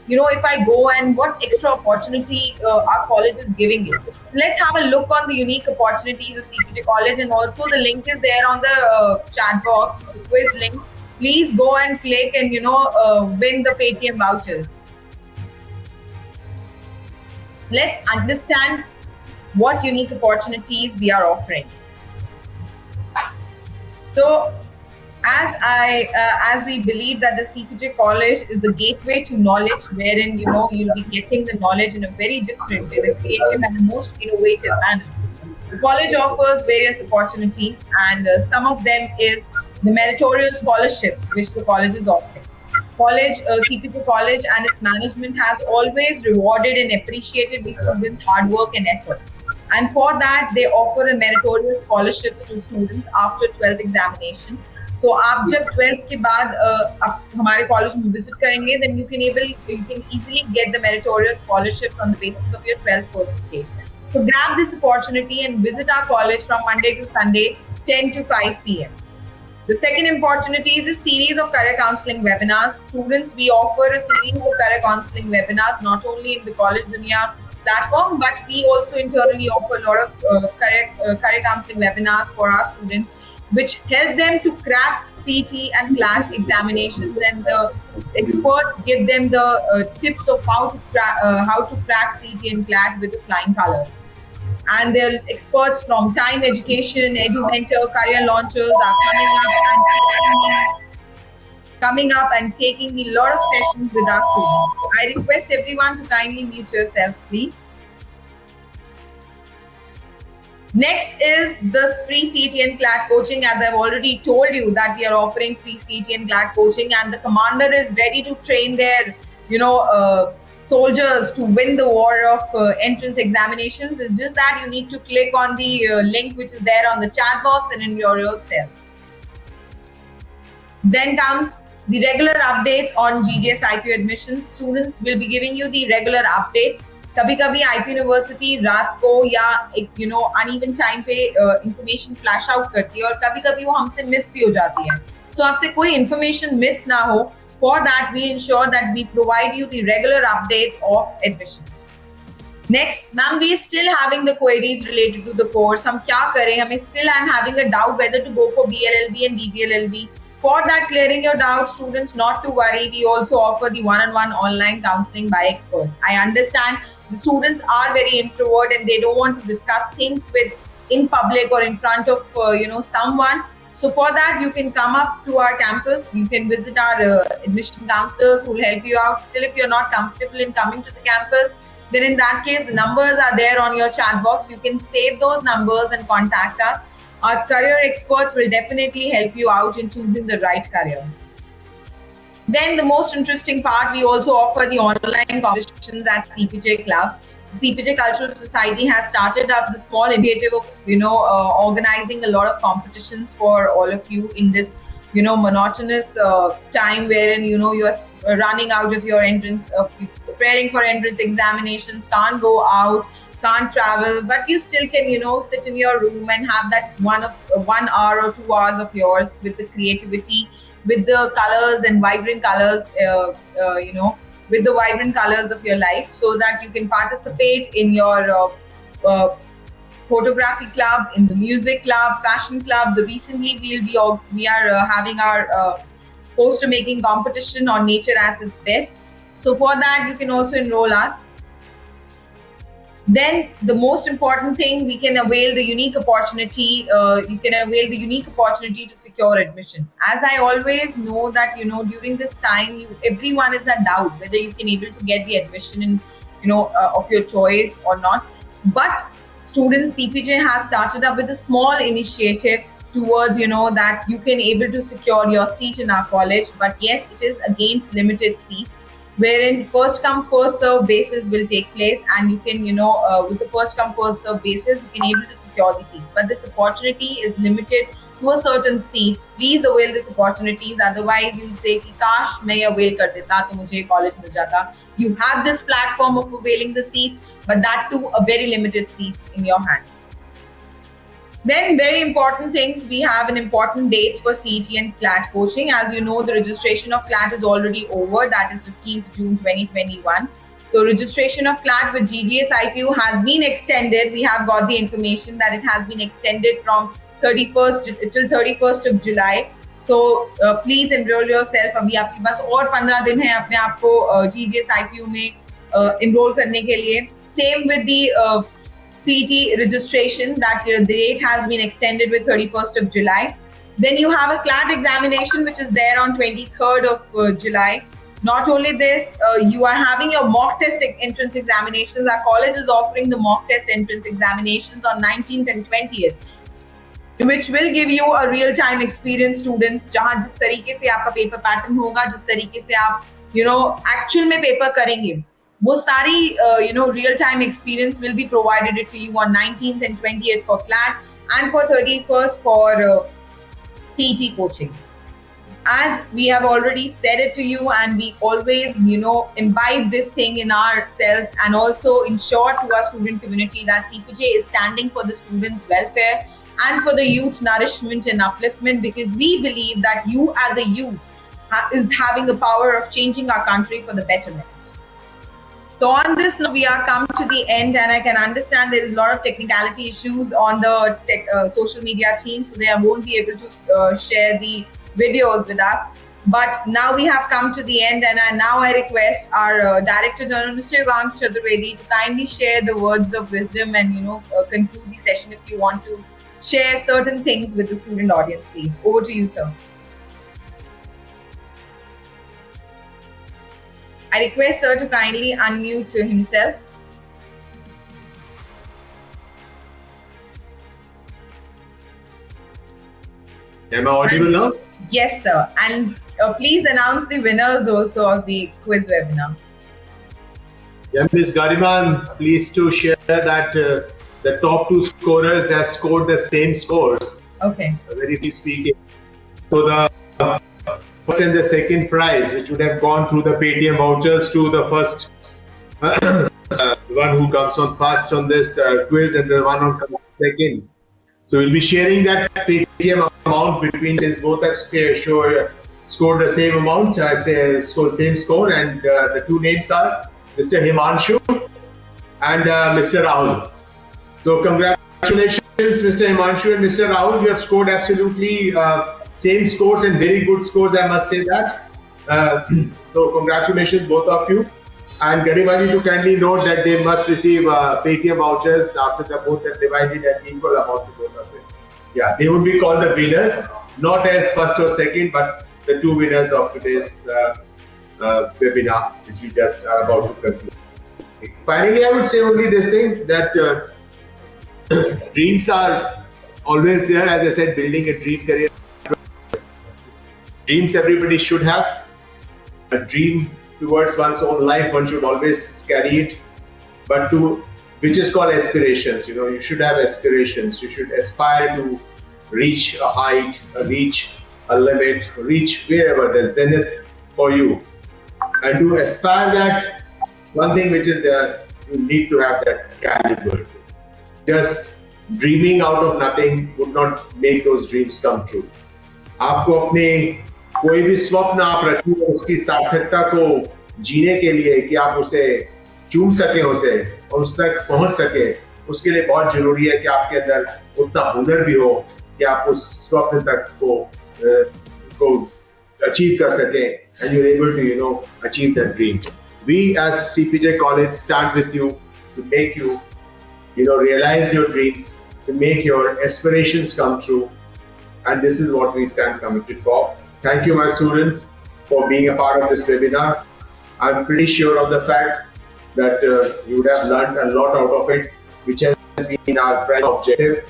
if I go and what extra opportunity our college is giving it. Let's have a look on the unique opportunities of CPJ College, and also the link is there on the chat box, the quiz link. Please go and click and win the Paytm vouchers. Let's understand what unique opportunities we are offering. So, as we believe that the CPJ College is the gateway to knowledge, wherein you'll be getting the knowledge in a very different, in a creative and the most innovative manner. The college offers various opportunities, and some of them is the meritorious scholarships which the college is offering. CPJ College and its management has always rewarded and appreciated the students' hard work and effort. And for that, they offer a meritorious scholarships to students after 12th examination. So आप जब 12th के बाद हमारे college में visit करेंगे, then you can easily get the meritorious scholarship on the basis of your 12th percentage. So grab this opportunity and visit our college from Monday to Sunday, 10 to 5 p.m. The second opportunity is a series of career counseling webinars. Students, we offer a series of career counseling webinars not only in the Collegedunia platform, but we also internally offer a lot of career counseling webinars for our students, which help them to crack CT and CLAT examinations, and the experts give them the tips of how to crack CT and CLAT with the flying colors. And their experts from Time Education, EduMentor, Career Launchers are coming up and taking a lot of sessions with our students. I request everyone to kindly mute yourself, please. Next is the free CT and CLAT coaching. As I've already told you that we are offering free CT and CLAT coaching, and the commander is ready to train their, soldiers to win the war of entrance examinations. It's just that you need to click on the link which is there on the chat box and enroll yourself. Then comes the regular updates on GGS IPO admissions. Students will be giving you the regular updates. कभी-कभी IP university रात को या एक uneven time पे information flash out करती है, और कभी-कभी वो हमसे miss भी हो जाती है. So आपसे कोई information miss ना हो, for that we ensure that we provide you the regular updates of admissions. Next, ma'am, we are still having the queries related to the course. हम क्या करें? I'm having a doubt whether to go for BLLB and BBLLB. For that, clearing your doubts, students, not to worry. We also offer the one-on-one online counseling by experts. I understand the students are very introvert and they don't want to discuss things in public or in front of someone. So for that, you can come up to our campus. You can visit our admission counselors who will help you out. Still, if you're not comfortable in coming to the campus, then in that case, the numbers are there on your chat box. You can save those numbers and contact us. Our career experts will definitely help you out in choosing the right career. Then the most interesting part, we also offer the online competitions at CPJ clubs. The CPJ Cultural Society has started up the small initiative of organizing a lot of competitions for all of you in this monotonous time wherein you're running out of your entrance, preparing for entrance examinations, can't go out, can't travel, but you still can sit in your room and have that 1 hour or 2 hours of yours with the creativity with the colors and vibrant colors, with the vibrant colors of your life, so that you can participate in your photography club, in the music club, fashion club. Recently we are having our poster making competition on nature at its best. So for that, you can also enroll us. Then the most important thing, we can avail the unique opportunity. You can avail the unique opportunity to secure admission. As I always know that during this time, everyone is at doubt whether you can able to get the admission in of your choice or not. But students, CPJ has started up with a small initiative towards that you can able to secure your seat in our college. But yes, it is against limited seats, wherein first come first serve basis will take place, and you can with the first come first serve basis you can able to secure the seats. But this opportunity is limited to a certain seats. Please avail this opportunities, otherwise you'll say ki kash main avail kar deta to mujhe college mil jata. You have this platform of availing the seats, but that too a very limited seats in your hand. Then very important things, we have an important dates for CET and CLAT coaching. As you know, the registration of CLAT is already over. That is 15th June 2021. So registration of CLAT with GGS IPU has been extended. We have got the information that it has been extended from 31st till 31st of July. So please enroll yourself. अभी आपके पास और 15 दिन है अपने आप को GGS IPU में enroll करने के लिए. Same with the CET registration, that the date has been extended with 31st of July. Then you have a CLAT examination which is there on 23rd of July. Not only this, you are having your mock test entrance examinations. Our college is offering the mock test entrance examinations on 19th and 20th, which will give you a real-time experience, students, जहाँ जिस तरीके से आपका paper pattern होगा, जिस तरीके से आप एक्चुअल में पेपर करेंगे, वो सारी real-time experience will be provided to you on 19th and 20th for CLAT, and for 31st for CET coaching. As we have already said it to you, and we always imbibe this thing in ourselves, and also ensure to our student community that CPJ is standing for the students' welfare and for the youth nourishment and upliftment, because we believe that you as a youth is having the power of changing our country for the betterment. So on this note, we are come to the end, and I can understand there is a lot of technicality issues on the social media team, so they won't be able to share the videos with us. But now we have come to the end, and now I request our Director General, Mr. Yugansh Chaturvedi, to kindly share the words of wisdom and conclude the session. If you want to share certain things with the student audience, please. Over to you, sir. I request sir to kindly unmute himself. Am I audible now? Yes, sir. And please announce the winners also of the quiz webinar. Yeah, Ms. Gariman, pleased to share that the top two scorers have scored the same scores. Okay. Very few speaking. So the first and the second prize, which would have gone through the Paytm vouchers to the first one who comes on first on this quiz, and the one on second. So we'll be sharing that Paytm amount between this. Both have scored the same amount, same score, and the two names are Mr. Himanshu and Mr. Rahul. So congratulations, Mr. Himanshu and Mr. Rahul. You have scored absolutely same scores and very good scores, I must say that. So congratulations, both of you. And Garimaji to kindly note that they must receive Paytm vouchers after the both are divided at equal amount to both of them. Yeah, they would be called the winners, not as first or second, but the two winners of today's webinar, which we just are about to conclude. Finally, I would say only this thing, that dreams are always there. As I said, building a dream career. Dreams everybody should have. A dream towards one's own life, one should always carry it. But which is called aspirations. You should have aspirations. You should aspire to reach a height, reach a limit, reach wherever the zenith for you. And to aspire that, one thing which is there, you need to have that caliber. Just dreaming out of nothing would not make those dreams come true. आपको अपने कोई भी स्वप्न आप रखिए, उसकी सार्थकता को जीने के लिए कि आप उसे चूम सके, उसे और उस तक पहुंच सके, उसके लिए बहुत जरूरी है कि आपके अंदर उतना हुनर भी हो कि आप उस स्वप्न तक को achieve कर सकें, and you're able to achieve that dream. We as CPJ College stand with you to make you realize your dreams, to make your aspirations come true, and this is what we stand committed for. Thank you, my students, for being a part of this webinar. I'm pretty sure of the fact that you would have learned a lot out of it, which has been our prime objective.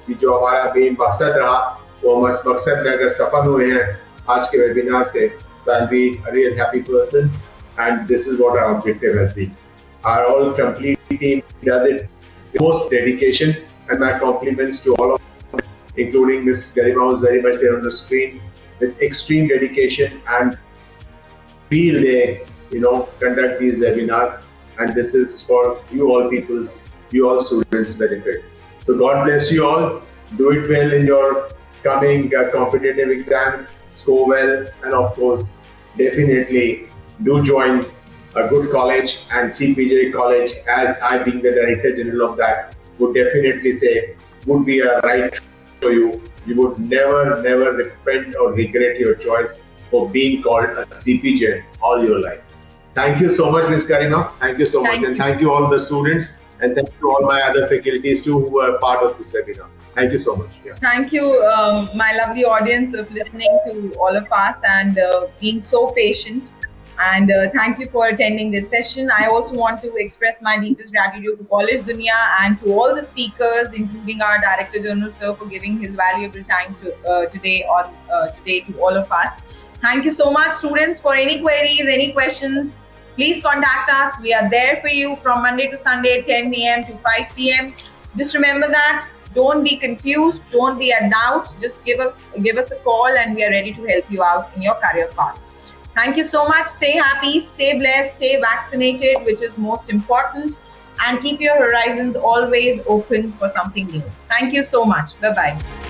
कि जो हमारा main मकसद रहा, वो हम इस मकसद में अगर सफल हुए हैं आज के वेबिनार से, तो I'll be a real happy person, and this is what our objective has been. Our all complete team does it with most dedication, and my compliments to all of them, including Ms. Garima, who's very much there on the screen, with extreme dedication and feel they conduct these webinars, and this is for you all students benefit. So God bless you all. Do it well in your coming competitive exams. Score well, and of course, definitely do join a good college, and CPJ College, as I being the Director General of that, would definitely say would be a right for you. You would never repent or regret your choice for being called a CPJ all your life. Thank you so much, Ms. Karima. Thank you so much, and thank you all the students, and thank you all my other faculties too who were part of this webinar. Thank you so much. Yeah. Thank you, my lovely audience, of listening to all of us and being so patient. And thank you for attending this session. I also want to express my deepest gratitude to Collegedunia and to all the speakers, including our Director General, sir, for giving his valuable time today to all of us. Thank you so much, students. For any queries, any questions, please contact us. We are there for you from Monday to Sunday, 10 a.m. to 5 p.m. Just remember that. Don't be confused. Don't be at doubt. Just give us a call, and we are ready to help you out in your career path. Thank you so much. Stay happy, stay blessed, stay vaccinated, which is most important, and keep your horizons always open for something new. Thank you so much. Bye-bye.